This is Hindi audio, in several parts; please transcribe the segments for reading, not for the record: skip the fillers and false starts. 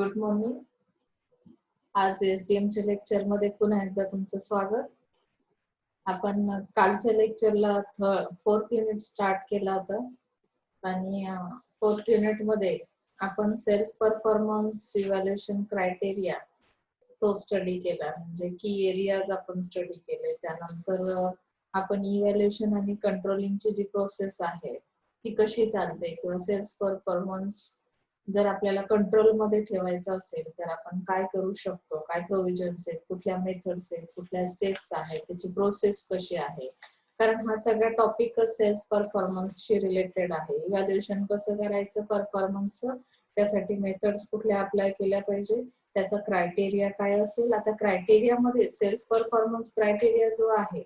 Good morning. आज एसडीएम च्या लेक्चर मध्ये पुन्हा एकदा तुमचं स्वागत. आपण कालच्या लेक्चरला 4th युनिट स्टार्ट केला होता आणि 4th युनिट मध्ये आपण सेल्फ परफॉर्मन्स इव्हॅल्युएशन क्रायटेरिया तो स्टडी केला, म्हणजे की एरियाज आपण स्टडी केले. त्यानंतर आपण इव्हॅल्युएशन आणि कंट्रोलिंगची जी प्रोसेस आहे ती कशी चालते, किंवा सेल्फ परफॉर्मन्स जर आपल्याला कंट्रोल मध्ये ठेवायचं असेल तर आपण काय करू शकतो, काय प्रोव्हिजन्स आहेत, कुठल्या मेथड्स आहेत, कुठल्या स्टेप्स आहेत, त्याची प्रोसेस कशी आहे. कारण हा सगळा टॉपिक सेल्फ परफॉर्मन्सशी रिलेटेड आहे. इव्हॅल्युएशन कसं करायचं परफॉर्मन्सचं, त्यासाठी मेथड्स कुठल्या अप्लाय केल्या पाहिजे, त्याचा क्रायटेरिया काय असेल. आता क्रायटेरियामध्ये सेल्फ परफॉर्मन्स क्रायटेरिया जो आहे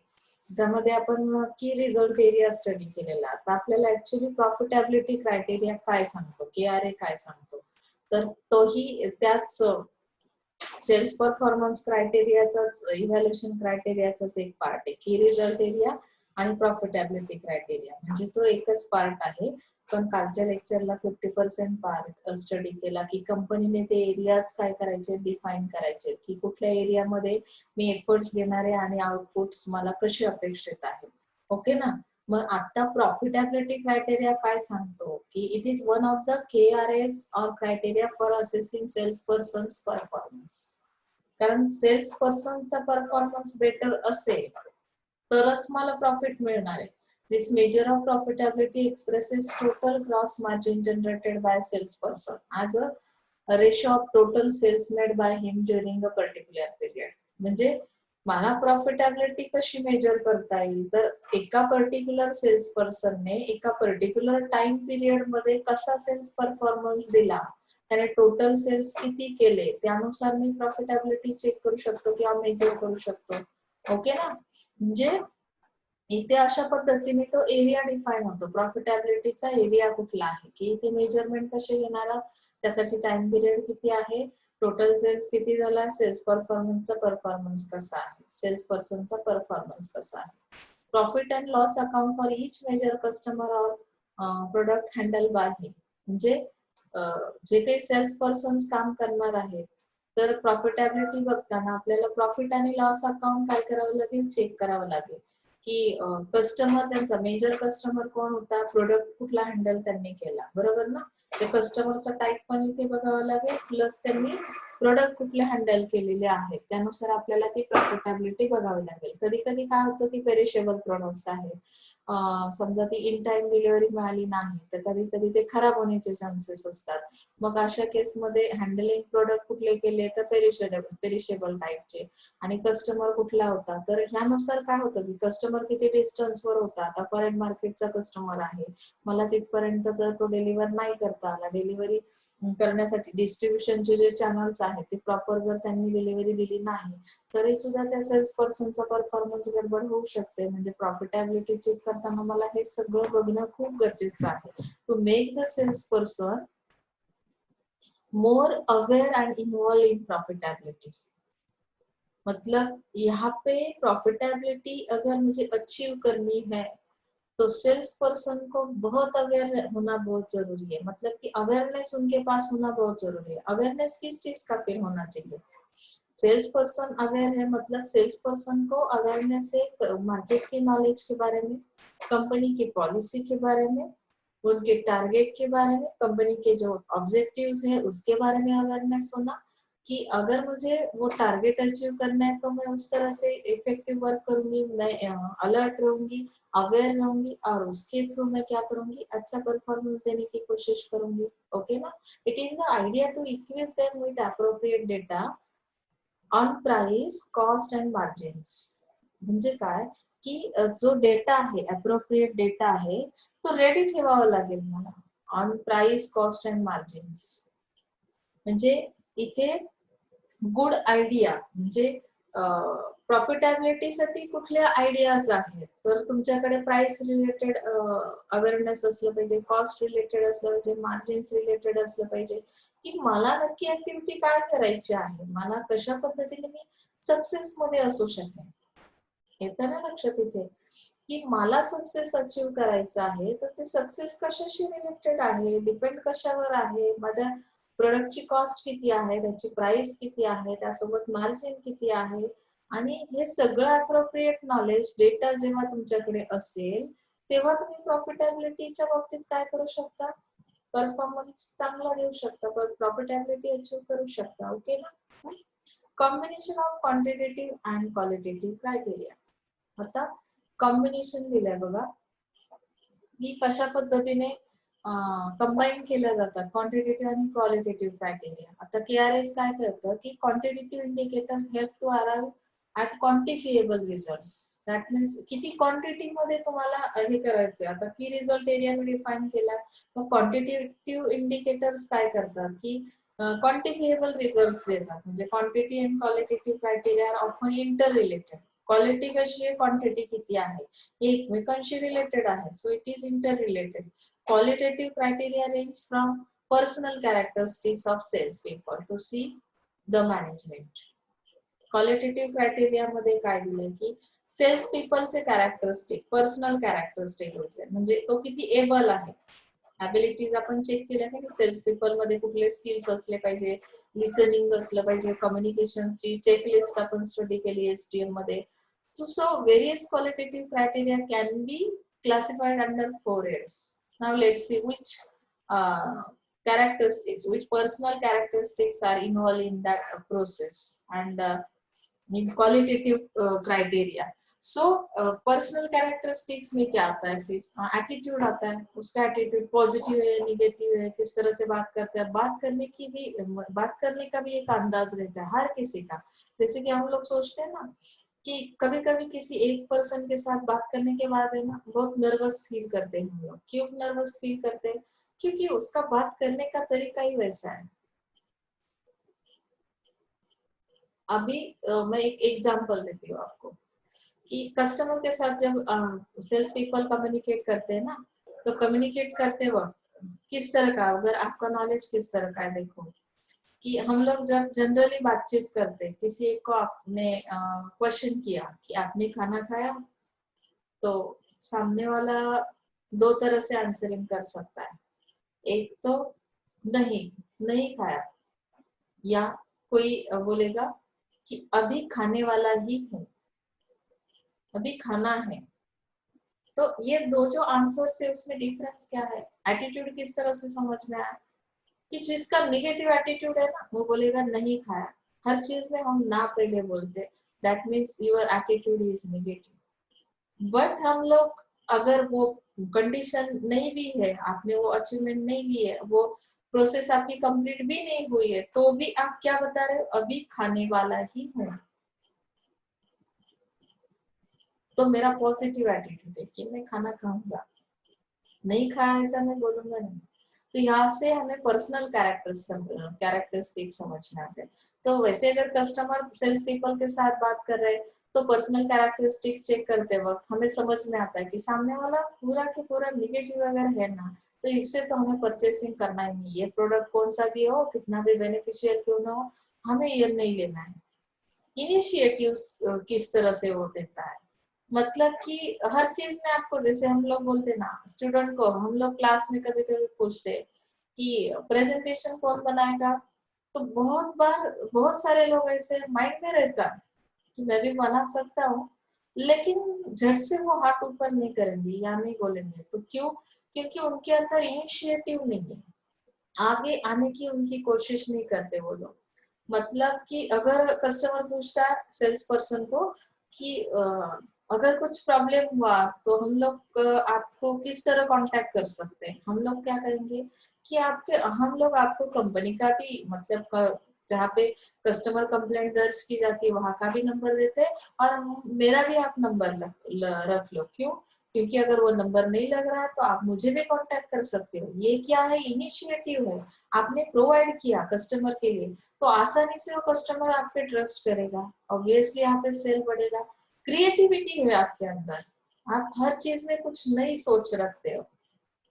त्यामध्ये आपण की रिझल्ट एरिया स्टडी केलेला. आता आपल्याला ऍक्च्युली प्रॉफिटेबिलिटी क्रायटेरिया काय सांगतो, KRA काय सांगतो, तर तोही त्याच सेल्फ परफॉर्मन्स क्रायटेरियाचाच इव्हॅल्युएशन क्रायटेरियाचाच एक पार्ट आहे. की रिझल्ट एरिया आणि प्रॉफिटेबिलिटी क्रायटेरिया म्हणजे तो एकच पार्ट आहे. पण कालच्या लेक्चरला 50% पार्ट स्टडी केला की कंपनीने ते एरियाज काय करायचे, डिफाईन करायचे, की कुठल्या एरियामध्ये मी एफर्ट्स घेणारे आणि आउटपुट्स मला कशी अपेक्षित आहे. ओके ना. मग आता प्रॉफिटेबिलिटी क्रायटेरिया काय सांगतो की it is one of the KRAs or criteria for assessing sales persons performance. कारण सेल्स पर्सनचा परफॉर्मन्स बेटर असेल तरच मला प्रॉफिट मिळणार आहे. This measure of profitability expresses total gross margin generated by salesperson as a ratio of total sales made by him during a particular period. म्हणजे मला प्रॉफिटेबिलिटी कशी मेजर करता येईल, तर एका पर्टिक्युलर सेल्स पर्सनने एका पर्टिक्युलर टाइम पिरियड मध्ये कसा सेल्स परफॉर्मन्स दिला, त्याने टोटल सेल्स किती केले, त्यानुसार मी प्रॉफिटेबिलिटी चेक करू शकतो किंवा मेजर करू शकतो. ओके ना. म्हणजे इथे अशा पद्धतीने तो एरिया डिफाईन होतो. प्रॉफिटेबिलिटीचा एरिया कुठला आहे, की इथे मेजरमेंट कसे घेणार, त्यासाठी टाइम पिरियड किती आहे, टोटल सेल्स किती झाला, सेल्स परफॉर्मन्सचा परफॉर्मन्स कसा आहे, सेल्स पर्सनचा परफॉर्मन्स कसा आहे. Profit and loss account for each major customer or product handle by him. म्हणजे जे काही सेल्स पर्सन काम करणार आहेत तर प्रॉफिटेबिलिटी बघताना आपल्याला प्रॉफिट आणि लॉस अकाउंट काय करावं लागेल, चेक करावं लागेल की कस्टमर, त्यांचा मेजर कस्टमर कोण होता, प्रोडक्ट कुठला हँडल त्यांनी केला, बरोबर ना. ते कस्टमरचा टाईप पण इथे बघावं लागेल, प्लस त्यांनी प्रोडक्ट कुठले हँडल केलेले आहेत त्यानुसार आपल्याला ती प्रॉफिटेबिलिटी बघावी लागेल. कधी कधी काय होतं की पेरिशेबल प्रोडक्ट्स आहेत, समजा ती इन टाइम डिलिव्हरी मिळाली नाही तर कधी कधी ते खराब होण्याचे चान्सेस असतात. मग अशा केसमध्ये हँडलिंग प्रोडक्ट कुठले केले तर पेरिशेबल टाईपचे, आणि कस्टमर कुठला होता, तर ह्यानुसार काय होतं की कस्टमर किती डिस्टन्सवर होता. आता फॉरेन मार्केटचा कस्टमर आहे, मला तिथपर्यंत जर तो डिलिव्हर नाही करता आला, डिलिव्हरी करण्यासाठी डिस्ट्रीब्युशनचे जे चॅनल्स आहेत ते प्रॉपर जर त्यांनी डिलिव्हरी दिली नाही तरी सुद्धा त्या सेल्स पर्सनचा परफॉर्मन्स गडबड होऊ शकते. म्हणजे प्रॉफिटेबिलिटी चेक करताना मला हे सगळं बघणं खूप गरजेचं आहे. To make the sales person more aware and involve in profitability. मतलब यहाँ पे प्रॉफिटेबिलिटी अगर मुझे अचीव करनी है तो सेल्स पर्सन को बहुत अवेयर होना बहुत जरूरी है. मतलब कि अवेयरनेस उनके पास होना बहुत जरूरी है. अवेयरनेस किस चीज का फिर होना चाहिए, सेल्स पर्सन अवेयर है मतलब सेल्स पर्सन को अवेयरनेस है मार्केट की नॉलेज के बारे में, कंपनी की पॉलिसी के बारे में, उनके टारगेट के बारे में, कंपनी के जो ऑब्जेक्टिव्स है उसके बारे में अवेयरनेस होना, कि अगर मुझे वो टारगेट अचीव करना है तो मैं उस तरह से इफेक्टिव वर्क करूंगी, मैं अलर्ट रहूंगी, अवेयर रहूंगी, और उसके थ्रू मैं क्या करूंगी, अच्छा परफॉर्मेंस देने की कोशिश करूंगी. ओके ना. It is the idea to equip them with appropriate data on price, cost and margins. म्हणजे काय की जो डेटा आहे, अप्रोप्रिएट डेटा आहे, तो रेडी ठेवावा लागेल मला on price, cost and margins. म्हणजे इथे गुड आयडिया म्हणजे प्रॉफिटेबिलिटीसाठी कुठल्या आयडियाज आहेत, तर तुमच्याकडे प्राइस रिलेटेड अवेअरनेस असलं पाहिजे, कॉस्ट रिलेटेड असलं पाहिजे, मार्जिन्स रिलेटेड असलं पाहिजे, की मला नक्की ऍक्टिव्हिटी काय करायची आहे, मला कशा पद्धतीने मी सक्सेस मध्ये असू शकेन. येतं ना लक्षात इथे की मला सक्सेस अचीव करायचं आहे तर ते सक्सेस कशाशी रिलेटेड आहे, डिपेंड कशावर आहे, माझ्या प्रोडक्टची कॉस्ट किती आहे, त्याची प्राइस किती आहे, त्यासोबत मार्जिन किती आहे, आणि हे सगळं अप्रोप्रिएट नॉलेज डेटा जेव्हा तुमच्याकडे असेल तेव्हा तुम्ही प्रॉफिटेबिलिटीच्या बाबतीत काय करू शकता, परफॉर्मन्स चांगला देऊ शकता, प्रॉफिटेबिलिटी अचीव करू शकता. ओके ना. Combination of quantitative and qualitative criteria. आता कॉम्बिनेशन दिलंय बघा की कशा पद्धतीने कंबाईन केल्या जातात क्वांटिटेटिव्ह आणि क्वालिटेटिव्ह क्रायटेरिया. आता केआरएस काय करतं की quantitative indicator help to arrive at quantifiable results. That means किती क्वांटिटी मध्ये तुम्हाला हे करायचंय. आता की रिझल्ट एरिया मी डिफाईन केला, मग क्वांटिटेटिव्ह इंडिकेटर्स काय करतात की क्वांटिफिएबल रिझल्ट्स देतात. म्हणजे quantity and qualitative criteria are often inter related. Quality कशी आहे, क्वांटिटी किती आहे, हे एकमेकांशी रिलेटेड आहे. So it is inter related. Qualitative criteria range from personal characteristics of salespeople to see the management. Qualitative criteria मध्ये काय दिलंय की सेल्स पीपलचे कॅरेक्टरिस्टिक, पर्सनल कॅरेक्टरिस्टिक होते, म्हणजे तो किती एबल आहे. ॲबिलिटीज आपण चेक केल्या की सेल्स पीपल मध्ये कुठले स्किल्स असले पाहिजे, लिसनिंग असलं पाहिजे, कम्युनिकेशनची चेकलिस्ट आपण स्टडी केली एसटीएम मध्ये. So various qualitative criteria can be classified under 4 areas. Now let's see which characteristics, which personal characteristics are involved in that process and in qualitative criteria. So personal characteristics में क्या आता है, फिर attitude आता है. उसका attitude पॉजिटिव है, निगेटिव है, किस तरह से बात करते हैं. बात करने का भी एक अंदाज रहता है हर किसी का. जैसे कि हम लोग सोचते हैं ना कि कभी कभी किसी एक पर्सन के साथ बात करने के बाद है ना बहुत नर्वस फील करते हैं हम लोग. क्यों नर्वस फील करते हैं, क्योंकि उसका बात करने का तरीका ही वैसा है. अभी मैं एक एग्जांपल देती हूँ आपको कि कस्टमर के साथ जब सेल्स पीपल कम्युनिकेट करते हैं ना, तो कम्युनिकेट करते वक्त किस तरह का, अगर आपका नॉलेज किस तरह का है, देखो कि हम लोग जब जनरली बातचीत करते, किसी एक को आपने क्वेश्चन किया कि आपने खाना खाया, तो सामने वाला दो तरह से आंसरिंग कर सकता है. एक तो नहीं खाया, या कोई बोलेगा कि अभी खाने वाला ही हूँ, अभी खाना है. तो ये दो जो आंसर से उसमें डिफरेंस क्या है, एटीट्यूड किस तरह से समझ में आया कि जिसका निगेटिव एटीट्यूड है ना वो बोलेगा नहीं खाया. हर चीज में हम ना पहले बोलते, that means your attitude is negative. But हम लोग अगर वो कंडीशन नहीं भी है, आपने वो अचीवमेंट नहीं ली है, वो प्रोसेस आपकी कंप्लीट भी नहीं हुई है, तो भी आप क्या बता रहे हो, अभी खाने वाला ही हूँ. तो मेरा पॉजिटिव एटीट्यूड है कि मैं खाना खाऊंगा, नहीं खाया ऐसा मैं बोलूंगा नहीं. तो यहाँ से हमें पर्सनल कैरेक्टरिस्टिक समझ में आते हैं. तो वैसे अगर कस्टमर सेल्स पीपल के साथ बात कर रहे हैं तो पर्सनल कैरेक्टरिस्टिक चेक करते वक्त हमें समझ में आता है कि सामने वाला पूरा के पूरा निगेटिव अगर है ना, तो इससे तो हमें परचेसिंग करना ही नहीं. ये प्रोडक्ट कौन सा भी हो, कितना भी बेनिफिशियल क्यों ना हो, हमें ये नहीं लेना है. इनिशिएटिव किस तरह से वो देता है, मतलब कि हर चीज में आपको, जैसे हम लोग बोलते ना स्टूडेंट को, हम लोग क्लास में कभी कभी पूछते कि प्रेजेंटेशन कौन बनाएगा, तो बहुत बार बहुत सारे लोग ऐसे माइंड में रहता है कि मैं भी बना सकता हूँ, लेकिन झट से वो हाथ ऊपर नहीं करेंगे या नहीं बोलेंगे. तो क्यों, क्योंकि उनके अंदर इनिशिएटिव नहीं है, आगे आने की उनकी कोशिश नहीं करते वो लोग. मतलब कि अगर कस्टमर पूछता है सेल्स पर्सन को कि अगर कुछ प्रॉब्लम हुआ तो हम लोग आपको किस तरह कांटेक्ट कर सकते हैं, हम लोग क्या करेंगे कि हम लोग आपको कंपनी का भी, मतलब जहाँ पे कस्टमर कंप्लेंट दर्ज की जाती है वहां का भी नंबर देते हैं, और मेरा भी आप नंबर रख लो. क्यों, क्योंकि अगर वो नंबर नहीं लग रहा है तो आप मुझे भी कांटेक्ट कर सकते हो. ये क्या है, इनिशिएटिव है, आपने प्रोवाइड किया कस्टमर के लिए, तो आसानी से वो कस्टमर आप पे ट्रस्ट करेगा, ऑब्वियसली यहाँ पे सेल बढ़ेगा. क्रिएटिविटी है आपके अंदर, आप हर चीज में कुछ नई सोच रखते हो.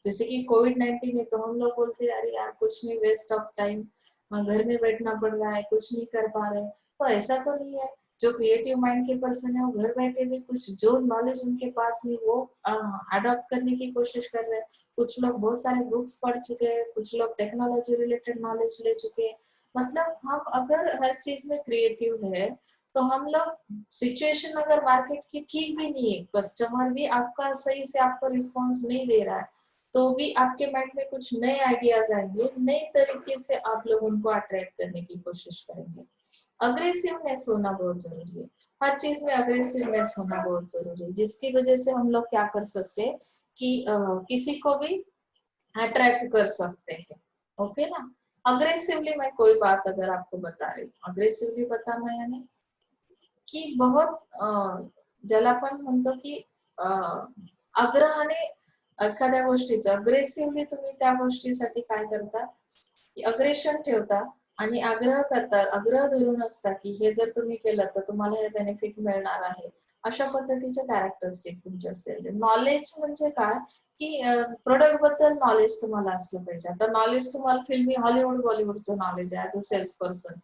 जैसे कि कोविड-19 है तो हम लोग बोलते हैं अरे यार कुछ नहीं, वेस्ट ऑफ टाइम, घर में बैठना पड़ रहा है, कुछ नहीं कर पा रहे. तो ऐसा तो नहीं है, जो क्रिएटिव माइंड के पर्सन है वो घर बैठे भी कुछ जो नॉलेज उनके पास नहीं वो अडॉप्ट करने की कोशिश कर रहे हैं। कुछ लोग बहुत सारे बुक्स पढ़ चुके हैं, कुछ लोग टेक्नोलॉजी रिलेटेड नॉलेज ले चुके हैं। मतलब हम अगर हर चीज में क्रिएटिव है तो हम लोग सिचुएशन अगर मार्केट की ठीक भी नहीं है, कस्टमर भी आपका सही से आपको रिस्पॉन्स नहीं दे रहा है, तो भी आपके माइंड में कुछ नए आइडियाज आएंगे, नए तरीके से आप लोग उनको अट्रैक्ट करने की कोशिश करेंगे। अग्रेसिवनेस होना बहुत जरूरी है, हर चीज में अग्रेसिवनेस होना बहुत जरूरी है, जिसकी वजह से हम लोग क्या कर सकते हैं कि किसी को भी अट्रैक्ट कर सकते हैं। ओके ना। अग्रेसिवली मैं कोई बात अगर आपको बता रही हूँ, अग्रेसिवली बताना यानी की बहुत ज्याला आपण म्हणतो की आग्रहाने एखाद्या गोष्टीचं अग्रेसिव्हली तुम्ही त्या गोष्टीसाठी काय करता की अग्रेशन ठेवता आणि आग्रह करता, आग्रह धरून असता की हे जर तुम्ही केलं तर तुम्हाला हे बेनिफिट मिळणार आहे, अशा पद्धतीचे कॅरेक्टरिस्टिक तुमचे असतील. नॉलेज म्हणजे काय की प्रोडक्ट बद्दल नॉलेज तुम्हाला असलं पाहिजे. आता नॉलेज तुम्हाला फिल्मी हॉलिवूड बॉलिवूडचं नॉलेज आहे ऍज अ सेल्स पर्सन,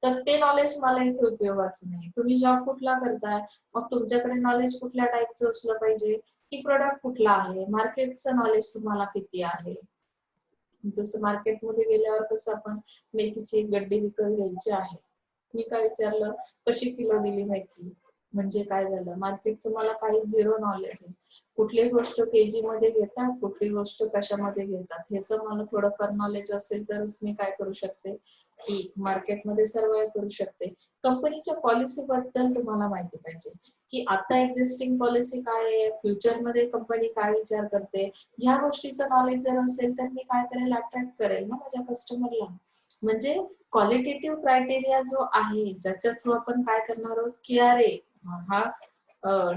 तर ते नॉलेज मला इथे उपयोगाचं नाही. तुम्ही जॉब कुठला करताय, मग तुमच्याकडे नॉलेज कुठल्या टाईपचं असलं पाहिजे की प्रोडक्ट कुठला आहे, मार्केटचं नॉलेज तुम्हाला किती आहे. जसं मार्केटमध्ये गेल्यावर कसं आपण मेथीची एक गड्डी विकत घ्यायची आहे, मी काय विचारलं कशी किलो दिली मेथी, म्हणजे काय झालं, मार्केटचं मला काही झिरो नॉलेज आहे. कुठली गोष्ट केजी मध्ये घेतात, कुठली गोष्ट कशामध्ये घेतात, ह्याचं मला थोडंफार नॉलेज असेल तरच मी काय करू शकते की मार्केटमध्ये सर्वाइव्ह करू शकते. कंपनीच्या पॉलिसी बद्दल तुम्हाला माहिती पाहिजे की आता एक्झिस्टिंग पॉलिसी काय आहे, फ्युचर मध्ये कंपनी काय विचार करते, ह्या गोष्टीचं नॉलेज जर असेल तर मी काय करेल, अट्रॅक्ट करेल ना माझ्या कस्टमरला. म्हणजे क्वालिटेटिव्ह क्रायटेरिया जो आहे ज्याच्या थ्रू आपण काय करणार आहोत की अरे हा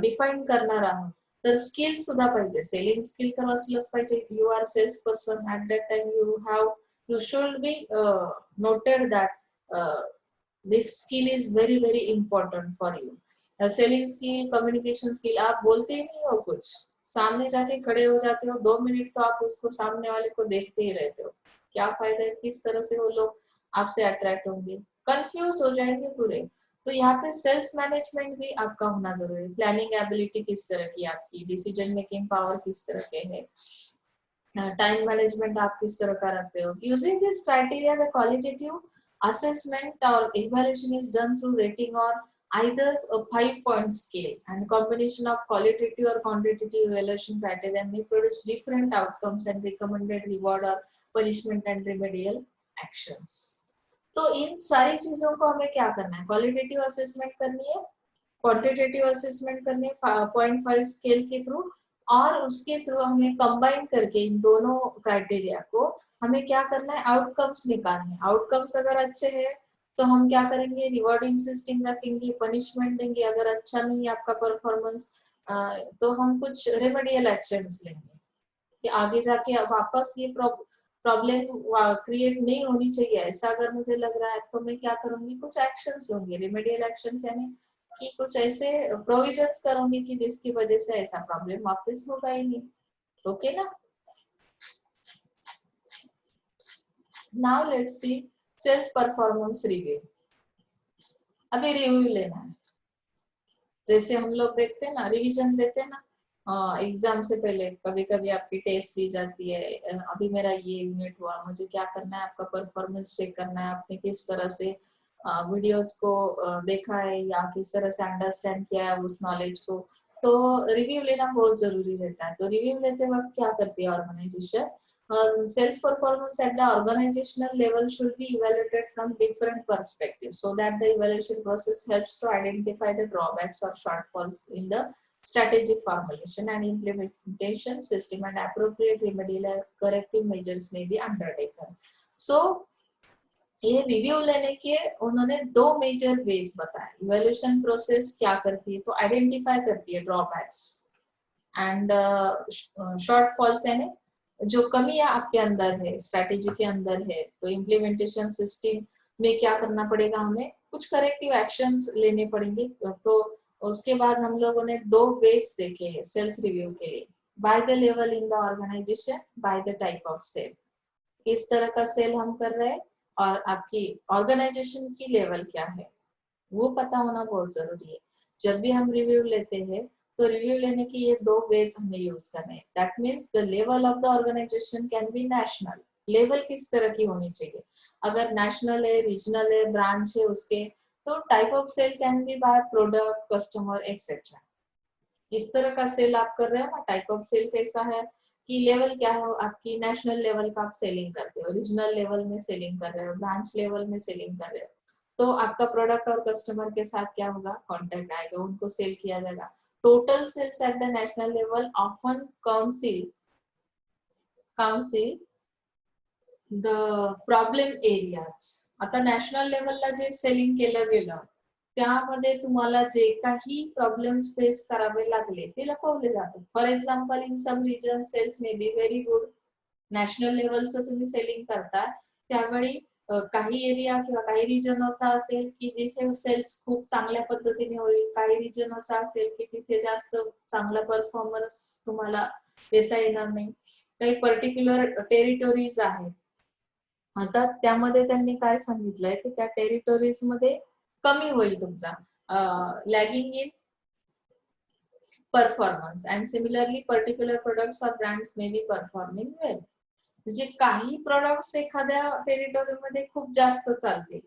डिफाईन करणार आहोत. तर स्किल सुद्धा पाहिजे, सेलिंग स्किल तर असलंच पाहिजे. You are sales person at that time you should be noted that this skill is very very important for you. Selling skill, communication skill, आप बोलते ही नहीं हो कुछ, सामने जाके खड़े हो जाते हो, 2 मिनट तो आप उसको सामने वाले को देखते ही रहते हो, क्या फायदा है, किस तरह से वो लोग आपसे अट्रैक्ट होंगे, कंफ्यूज हो जाएंगे पूरे. तो यहाँ पे सेल्स मैनेजमेंट भी आपका होना जरूरी है. प्लानिंग एबिलिटी किस तरह की आपकी, डिसीजन मेकिंग पावर किस तरह के है, टाइम मैनेजमेंट आप किस तरह का रखते हो. Using this criteria the qualitative assessment or evaluation is done through rating or either a 5-point scale, and combination of qualitative or quantitative evaluation criteria may produce different outcomes and recommended reward or punishment and remedial actions. तो इन सारी चीजों को हमें क्या करना है, क्वालिटेटिव असेसमेंट करनी है, क्वांटिटेटिव असेसमेंट करनी है 0.5 स्केल के थ्रू, और उसके थ्रू हमें कंबाइन करके इन दोनों क्राइटेरिया को हमें क्या करना है, आउटकम्स निकालने. आउटकम्स अगर अच्छे हैं तो हम क्या करेंगे, रिवॉर्डिंग सिस्टम रखेंगे, पनिशमेंट देंगे. अगर अच्छा नहीं है आपका परफॉर्मेंस तो हम कुछ रेमेडियल एक्शंस लेंगे कि आगे जाके वापस ये प्रॉब्लम क्रिएट नहीं होनी चाहिए. ऐसा अगर मुझे लग रहा है तो मैं क्या करूंगी, कुछ एक्शंस लूंगी, रेमेडियल एक्शंस, यानी कि कुछ ऐसे प्रोविजंस करूंगी कि जिसकी वजह से ऐसा प्रॉब्लम वापस होगा ही नहीं. ओके ना. Now let's see sales performance review. अभी रिव्यू लेना है, जैसे हम लोग देखते हैं ना, रिवीजन देते हैं ना एग्जाम से पहले, कभी कभी आपकी टेस्ट ली जाती है, अभी मेरा ये यूनिट हुआ, मुझे क्या करना है, आपका परफॉर्मेंस चेक करना है, आपने किस तरह से वीडियोस को देखा है या किस तरह से अंडरस्टैंड किया है उस नॉलेज को. तो रिव्यू लेना बहुत जरूरी रहता है. तो रिव्यू लेते वक्त क्या करती है organisation, sales performance at the organizational level should be evaluated from different perspectives so that the evaluation process helps to identify the drawbacks or shortfalls in the strategic formulation and implementation system, and appropriate remedial or corrective measures may be undertaken. So ये रिव्यू लेने के उन्होंने 2 मेजर वेज बताए. इवैल्यूएशन प्रोसेस क्या करती है, तो आइडेंटिफाई करती है ड्रॉबैक्स एंड शॉर्टफॉल्स, यानी जो कमियां आपके अंदर है, स्ट्रेटेजी के अंदर है, तो इम्प्लीमेंटेशन सिस्टम में क्या करना पड़ेगा, हमें कुछ करेक्टिव एक्शंस लेने पड़ेंगे. तो उसके बाद हम लोगों ने 2 वेज देखे हैं सेल्स रिव्यू के लिए, by the level in the organisation, by the type of sale, किस तरह का सेल हम कर रहे हैं और आपकी ऑर्गेनाइजेशन की लेवल क्या है. वो पता होना बहुत जरूरी है। जब भी हम रिव्यू लेते हैं तो रिव्यू लेने की ये दो वेज हमें यूज करने हैं। That means the level of the organisation can be national. Level किस तरह की होनी चाहिए, अगर नेशनल है, रीजनल है, ब्रांच है उसके, तो type of sale can be by product, customer, etcetera. इस तरह का सेल आप कर रहे हो ना, टाइप ऑफ सेल कैसा है कि लेवल क्या है आपकी, नेशनल लेवल का आप सेलिंग करते हो, रीजनल लेवल में सेलिंग कर रहे हो, ब्रांच लेवल में सेलिंग कर रहे हो, तो आपका प्रोडक्ट और कस्टमर के साथ क्या होगा, कांटेक्ट आएगा, उनको सेल किया जाएगा। Total sales at the national level often conceal the problem areas. आता नॅशनल लेवलला जे सेलिंग केलं गेलं त्यामध्ये तुम्हाला जे काही प्रॉब्लेम्स फेस करावे लागले ते लपवले जातात. For example in some region sales may be very good, national लेवलचं तुम्ही सेलिंग करता त्यावेळी काही एरिया किंवा काही रिजन असा असेल की जिथे सेल्स खूप चांगल्या पद्धतीने होईल, काही रिजन असा असेल की तिथे जास्त चांगला परफॉर्मन्स तुम्हाला देता येणार नाही, काही पर्टिक्युलर टेरिटोरीज आहेत. आता त्यामध्ये त्यांनी काय सांगितलंय की त्या टेरिटोरीज मध्ये कमी होईल तुमचा lagging in performance and similarly particular products or brands may be performing well. म्हणजे काही प्रोडक्ट्स एखाद्या टेरिटोरीमध्ये खूप जास्त चालतील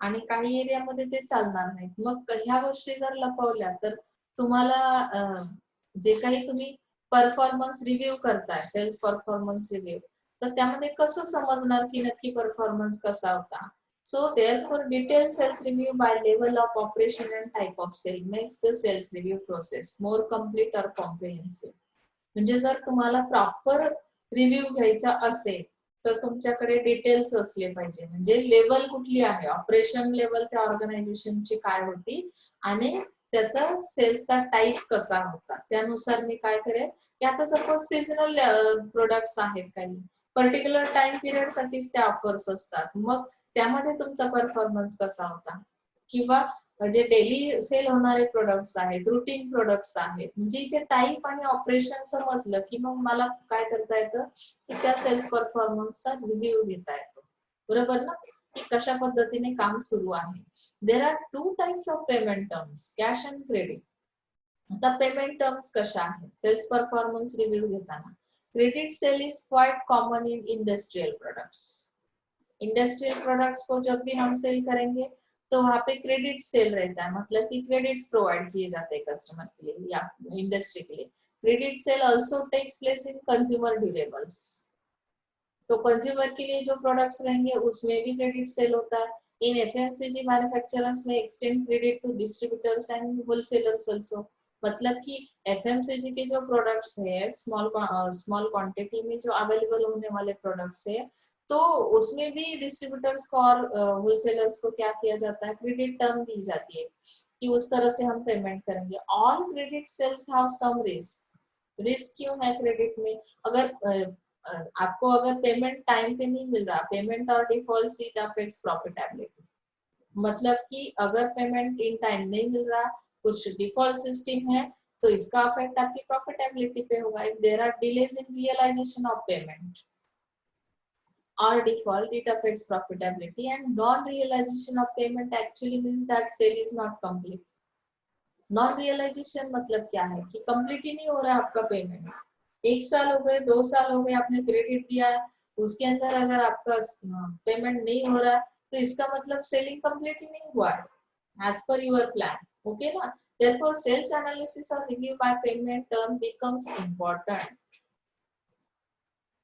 आणि काही एरियामध्ये ते चालणार नाहीत. मग ह्या गोष्टी जर लपवल्या तर तुम्हाला जे काही तुम्ही परफॉर्मन्स रिव्ह्यू करताय, सेल्स परफॉर्मन्स रिव्ह्यू, तर त्यामध्ये कसं समजणार की नक्की परफॉर्मन्स कसा होता. So therefore detailed sales review by level of operation and type of sale makes the sales review process more complete or comprehensive. म्हणजे जर तुम्हाला प्रॉपर रिव्ह्यू घ्यायचा असेल तर तुमच्याकडे डिटेल्स असले पाहिजे, म्हणजे लेवल कुठली आहे, ऑपरेशन लेवल त्या ऑर्गनायझेशनची काय होती आणि त्याचा सेल्सचा टाइप कसा होता, त्यानुसार मी काय करेन की आता सपोज सीजनल प्रोडक्ट्स आहेत, काही पर्टिक्युलर टाइम पिरियड साठीच त्या ऑफर्स असतात, मग त्यामध्ये तुमचा परफॉर्मन्स कसा होता, किंवा जे डेली सेल होणारे प्रोडक्ट्स आहेत, रुटीन प्रोडक्ट्स आहेत, म्हणजे इथे टाइप आणि ऑपरेशन समजलं की मग मला काय करता येतं की त्या सेल्स परफॉर्मन्सचा रिव्ह्यू घेता येतो. बरोबर ना, की कशा पद्धतीने काम सुरू आहे. There are two types of payment terms, cash and credit. आता पेमेंट टर्म्स कशा आहेत सेल्स परफॉर्मन्स रिव्ह्यू घेताना. Credit sale is quite common in industrial products. Industrial products को जब भी हम सेल करेंगे तो वहाँ पे क्रेडिट सेल रहता है, मतलब कि क्रेडिट्स प्रोवाइड किए जाते हैं कस्टमर के लिए या इंडस्ट्री के लिए. Credit sale also takes place in consumer durables. तो कंज्यूमर के लिए जो प्रोडक्ट्स रहेंगे उसमें भी क्रेडिट सेल होता है. इन एफएमसीजी मैन्युफैक्चरर्स में extend credit to distributors and wholesalers also. मतलब कि एफएमसीजी के जो प्रोडक्ट्स है स्मॉल क्वांटिटी में जो अवेलेबल होने वाले प्रोडक्ट्स है, तो उसमें भी डिस्ट्रीब्यूटर्स को और होलसेलर्स को क्या किया जाता है, क्रेडिट टर्म दी जाती है कि उस तरह से हम पेमेंट करेंगे. All credit sales have some risk. Risk क्यों है क्रेडिट में, अगर आपको अगर पेमेंट टाइम पे नहीं मिल रहा, पेमेंट और डिफॉल्ट सीट अफेक्ट्स प्रॉफिटेबिलिटी. मतलब कि अगर पेमेंट इन टाइम नहीं मिल रहा, कुछ डिफॉल्ट सिस्टम है, तो इसका अफेक्ट आपकी प्रॉफिटेबिलिटी पे होगा. If there are delays in realisation of payment or default, it affects profitability, and non-realization of payment actually means that sale is not complete. Non-realization मतलब क्या है कि complete ही नहीं हो रहा है आपका पेमेंट. 1 साल हो गए, 2 साल हो गए, आपने क्रेडिट दिया है, उसके अंदर अगर आपका पेमेंट नहीं हो रहा है तो इसका मतलब सेलिंग कंप्लीट ही नहीं हुआ है as per your plan. Okay ना? Therefore, sales analysis or review by payment term becomes important.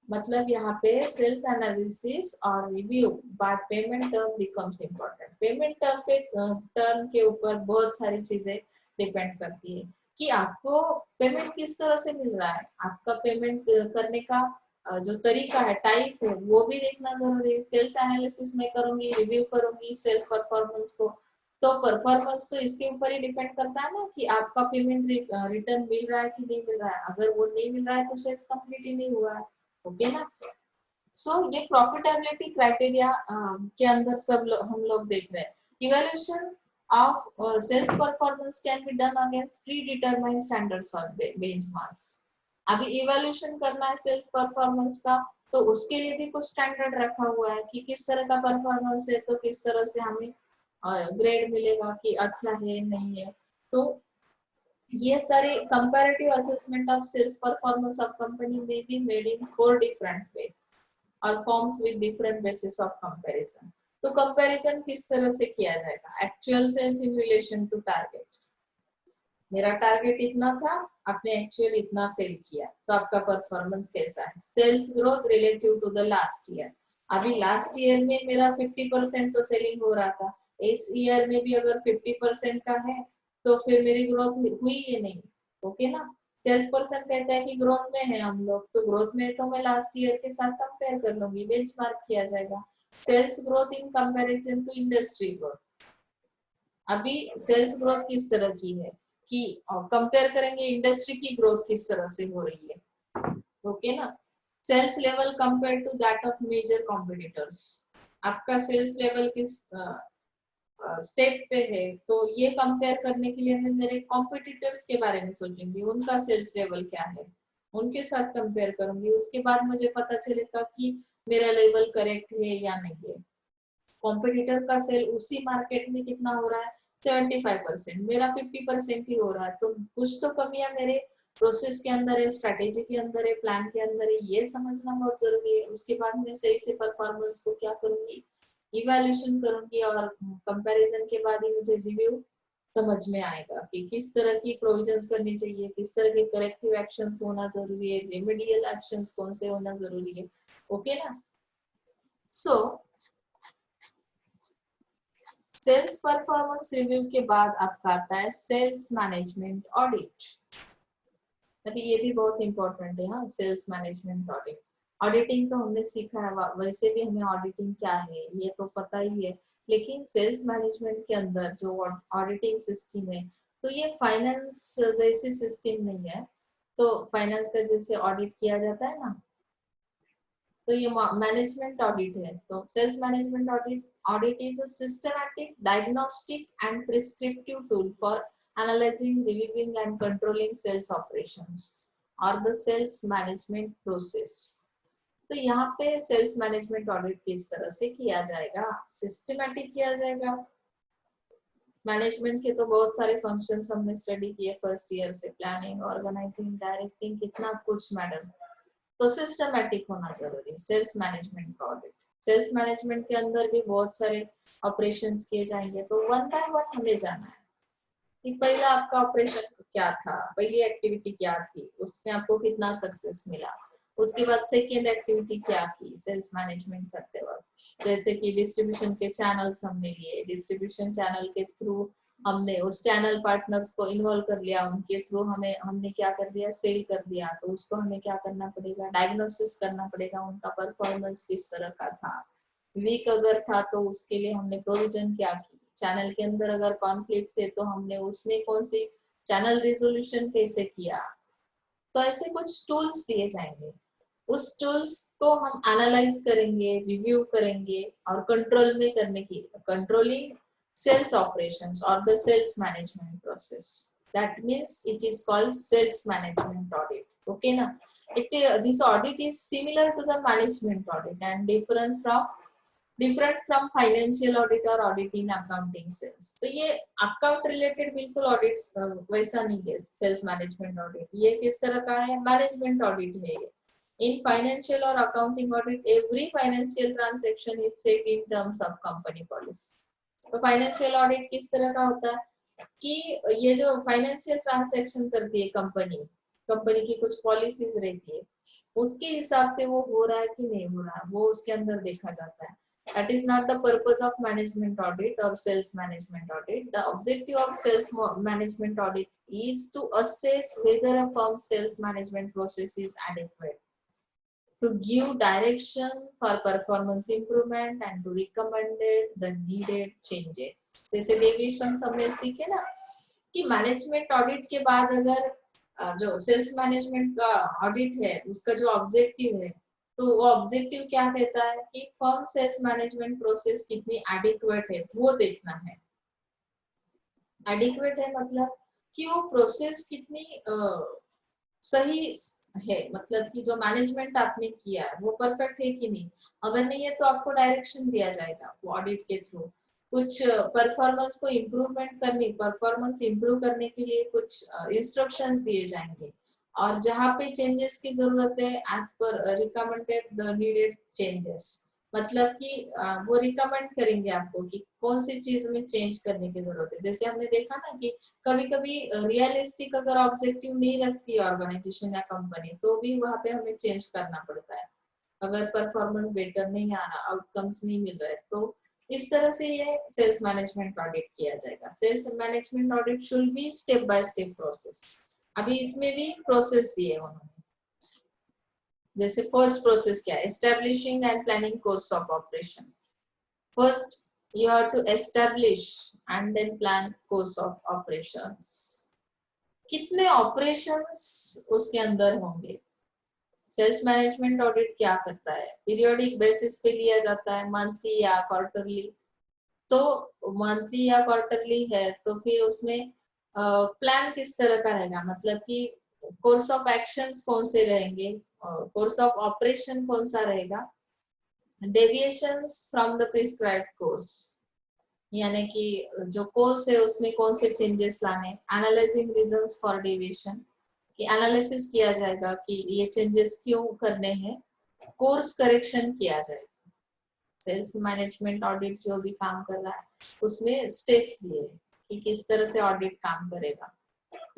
मतलब यहाँ पे सेल्स एनालिसिस और review by payment term becomes important. Payment term के ऊपर बहुत सारी चीजें डिपेंड करती है कि आपको पेमेंट किस तरह से मिल रहा है, आपका पेमेंट करने का जो तरीका है, टाइप है, वो भी देखना जरूरी है. सेल्स एनालिसिस में करूंगी, रिव्यू करूंगी सेल्स परफॉर्मेंस को, तो परफॉर्मेंस तो इसके ऊपर ही डिपेंड करता है ना कि आपका पेमेंट रिटर्न मिल रहा है कि नहीं मिल रहा है. अगर वो नहीं मिल रहा है तो सेल्स कंप्लीट ही नहीं हुआ है. ओके ना. सो ये प्रॉफिटेबिलिटी क्राइटेरिया के अंदर हम लोग देख रहे हैं. Evaluation of sales performance can be done against pre determined standards और बेंचमार्क्स. अभी इवैल्यूएशन करना है सेल्स परफॉर्मेंस का, तो उसके लिए भी कुछ स्टैंडर्ड रखा हुआ है कि किस तरह का परफॉर्मेंस है तो किस तरह से हमें ग्रेड मिलेगा कि अच्छा है नहीं है। तो ये सारे comparative assessment of sales performance of company may be made in 4 different ways or forms with different basis of comparison. तो कंपैरिजन किस तरह से किया जाएगा? Actual sales in relation to target. मेरा टारगेट इतना था, आपने एक्चुअल इतना सेल किया, तो आपका परफॉर्मेंस कैसा है? Sales growth relative to the last year. अभी लास्ट ईयर में मेरा 50% तो सेलिंग हो रहा था, इस ईयर में भी अगर 50% का है तो फिर मेरी ग्रोथ हुई है नहीं। ओके ना? सेल्स पर्सन कहता है कि ग्रोथ में है हम लोग, तो ग्रोथ में तो मैं लास्ट ईयर के साथ कंपेयर कर लूंगी, बेंचमार्क किया जाएगा। Sales growth in comparison to industry growth. अभी सेल्स ग्रोथ किस तरह की है कि कंपेयर करेंगे इंडस्ट्री की ग्रोथ किस तरह से हो रही है। ओके ना? Sales level compare to that of major competitors. आपका सेल्स लेवल किस स्टेप पे है, तो ये कंपेयर करने के लिए मैं मेरे कॉम्पिटिटर्स के बारे में सोचूंगी, उनका सेल्स लेवल क्या है, उनके साथ कंपेयर करूंगी। उसके बाद मुझे पता चलेगा कि मेरा लेवल करेक्ट है या नहीं है। कॉम्पिटिटर का सेल उसी मार्केट में कितना हो रहा है? 75%, मेरा 50% ही हो रहा है। तो कुछ तो कमियां मेरे प्रोसेस के अंदर है, स्ट्रेटेजी के अंदर है, प्लान के अंदर है, ये समझना बहुत जरूरी है। उसके बाद मैं सही से परफॉर्मेंस को क्या करूंगी, इवैल्यूएशन करूंगी, और कंपैरिजन के बाद ही मुझे रिव्यू समझ में आएगा कि किस तरह की प्रोविजंस करनी चाहिए, किस तरह के करेक्टिव एक्शंस होना जरूरी है, रेमेडियल एक्शंस कौन से होना जरूरी है। ओके ना? सो सेल्स परफॉर्मेंस रिव्यू के बाद आपका आता है सेल्स मैनेजमेंट ऑडिट। अभी ये भी बहुत इंपॉर्टेंट है। हाँ, सेल्स मैनेजमेंट ऑडिट। ऑडिटिंग तो हमने सीखा है, वैसे भी हमें ऑडिटिंग क्या है ये तो पता ही है, लेकिन सेल्स मैनेजमेंट के अंदर जो ऑडिटिंग सिस्टम है, तो ये फाइनेंस जैसी सिस्टम नहीं है। तो फाइनेंस का जैसे ऑडिट किया जाता है ना, तो ये मैनेजमेंट ऑडिट है। तो sales management audit is a systematic diagnostic and prescriptive tool for analysing, reviewing and controlling sales operations और द सेल्स मैनेजमेंट प्रोसेस। तो यहाँ पे सेल्स मैनेजमेंट ऑडिट किस तरह से किया जाएगा? सिस्टमैटिक किया जाएगा। मैनेजमेंट के तो बहुत सारे फंक्शंस हमने स्टडी किए फर्स्ट ईयर से, प्लानिंग, ऑर्गेनाइजिंग, डायरेक्टिंग, कितना कुछ मैडम। तो सिस्टमैटिक होना जरूरी है सेल्स मैनेजमेंट का ऑडिट। सेल्स मैनेजमेंट के अंदर भी बहुत सारे ऑपरेशंस किए जाएंगे, तो वन बाय वन हमें जाना है कि पहला आपका ऑपरेशन क्या था, पहली एक्टिविटी क्या थी, उसमें आपको कितना सक्सेस मिला। उसके बाद सेकेंड एक्टिविटी क्या थी सेल्स मैनेजमेंट करते वक्त, जैसे कि डिस्ट्रीब्यूशन के चैनल्स हमने लिए, डिस्ट्रीब्यूशन चैनल के थ्रू हमने उस चैनल पार्टनर्स को इन्वॉल्व कर लिया, उनके थ्रू हमने क्या कर दिया, सेल कर दिया। तो उसको हमें क्या करना पड़ेगा, डायग्नोसिस करना पड़ेगा, उनका परफॉर्मेंस किस तरह का था। वीक अगर था तो उसके लिए हमने प्रोविजन क्या की। चैनल के अंदर अगर कॉन्फ्लिक्ट थे तो हमने उसमें कौन सी चैनल रिजोल्यूशन कैसे किया। तो ऐसे कुछ टूल्स दिए जाएंगे, उस टूल्स को हम एनालाइज करेंगे, रिव्यू करेंगे और कंट्रोल में करने की, कंट्रोलिंग सेल्स ऑपरेशंस और the sales management process. That means it is called sales management audit. Okay ना? This audit is similar to the management audit and different from financial audit or audit in accounting sales. तो ये अकाउंट रिलेटेड बिल्कुल ऑडिट वैसा नहीं है सेल्स मैनेजमेंट ऑडिट। ये किस तरह का है? मैनेजमेंट ऑडिट है ये। In financial or accounting audit, every financial transaction is checked in terms of company policy. तो फाइनेंशियल ऑडिट किस तरह का होता है कि ये जो फाइनेंशियल ट्रांजैक्शन करती है कंपनी, कंपनी की कुछ पॉलिसीज रहती है, उसके हिसाब से वो हो रहा है कि नहीं हो रहा है, वो उसके अंदर देखा जाता है। That is not the purpose of management audit or sales management audit. The objective of sales management audit is to assess whether a firm's sales management process is adequate, to give direction for performance improvement and to recommend the needed changes. जैसे डेविएशन हमने सीखे ना कि मैनेजमेंट ऑडिट के बाद अगर जो सेल्स मैनेजमेंट का ऑडिट है उसका जो ऑब्जेक्टिव है, तो वो ऑब्जेक्टिव क्या कहता है कि फर्म सेल्स मैनेजमेंट प्रोसेस कितनी एडिक्वेट है वो देखना है। एडिक्वेट है मतलब कि वो प्रोसेस कितनी सही है, मतलब कि जो मैनेजमेंट आपने किया है वो परफेक्ट है कि नहीं। अगर नहीं है तो आपको डायरेक्शन दिया जाएगा वो ऑडिट के थ्रू, कुछ परफॉर्मेंस को परफॉर्मेंस इम्प्रूव करने के लिए कुछ इंस्ट्रक्शंस दिए जाएंगे, और जहाँ पे चेंजेस की जरूरत है as per recommended the needed changes, मतलब कि वो रिकमेंड करेंगे आपको कि कौन सी चीज में चेंज करने की जरूरत है। जैसे हमने देखा ना कि कभी कभी रियलिस्टिक अगर ऑब्जेक्टिव नहीं रखती ऑर्गेनाइजेशन या कंपनी, तो भी वहां पे हमें चेंज करना पड़ता है अगर परफॉर्मेंस बेटर नहीं आ रहा, आउटकम्स नहीं मिल रहे। तो इस तरह से ये सेल्स मैनेजमेंट ऑडिट किया जाएगा। Sales management audit should be step by step process. अभी इसमें भी प्रोसेस दिए उन्होंने। जैसे फर्स्ट प्रोसेस क्या है, establishing and planning course of operation. First you have to establish and then plan course of operations। कितने ऑपरेशंस उसके अंदर होंगे। सेल्स मैनेजमेंट ऑडिट क्या करता है, पीरियोडिक बेसिस पे लिया जाता है, मंथली या क्वार्टरली। तो मंथली या क्वार्टरली है तो फिर उसमें प्लान किस तरह का रहेगा, मतलब कि कोर्स ऑफ एक्शंस कौन से रहेंगे, कोर्स ऑफ ऑपरेशन कौन सा रहेगा, deviations from the prescribed course, यानी कि जो कोर्स है उसमें कौन से चेंजेस लाने, एनालाइजिंग रीजंस फॉर डेविएशन, कि एनालिसिस किया जाएगा कि ये चेंजेस क्यों करने हैं, कोर्स करेक्शन किया जाएगा। सेल्स मैनेजमेंट ऑडिट जो भी काम कर रहा है उसमें स्टेप्स दिए कि किस तरह से ऑडिट काम करेगा।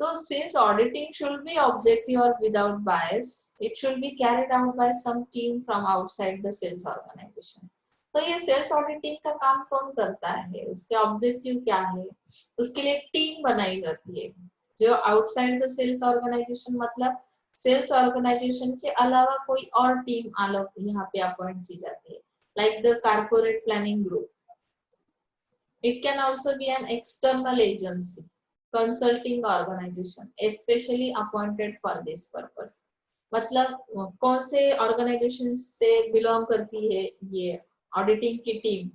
तो since auditing should be objective or without bias, it should be carried out by some team from outside the sales organization। तो ये सेल्स ऑडिटिंग का काम कौन करता है, उसके ऑब्जेक्टिव क्या है, उसके लिए टीम बनाई जाती है जो आउटसाइड द सेल्स ऑर्गेनाइजेशन, मतलब सेल्स ऑर्गेनाइजेशन के अलावा कोई और टीम यहाँ पे अपॉइंट की जाती है, like the corporate planning group. It can also be an external agency, consulting organisation specially appointed for this purpose. मतलब कौन से ऑर्गेनाइजेशन से बिलोंग करती है ये ऑडिटिंग की टीम,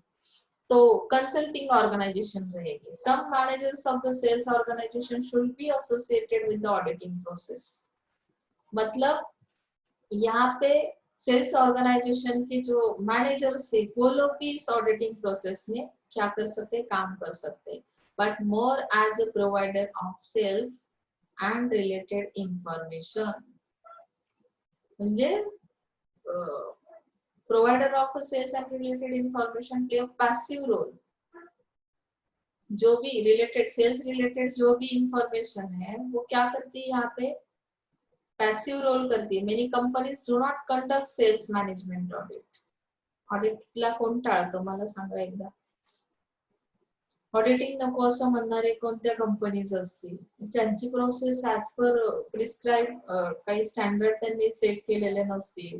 तो कंसल्टिंग ऑर्गेनाइजेशन रहेगी। Some managers of the sales organisation should be associated with the auditing process. मतलब यहाँ पे सेल्स ऑर्गेनाइजेशन के जो मैनेजर्स है वो लोग भी इस ऑडिटिंग प्रोसेस में क्या कर सकते हैं, काम कर सकते हैं, but more as a provider of sales and related information। म्हणजे provider of sales and related information play a passive role। जो भी रिलेटेड सेल्स रिलेटेड जो भी इंफॉर्मेशन है वो क्या करती है, यहाँ पे पैसिव रोल करती है। Many companies do not conduct sales management audit. ऑडिटला कोण टाळतो मला सांगा एकदा। ऑडिटिंग नको असं म्हणणारे कोणत्या कंपनीज असतील ज्यांची प्रोसेस ऍज पर प्रिस्क्राइब काही स्टँडर्ड त्यांनी सेट केलेले नसतील,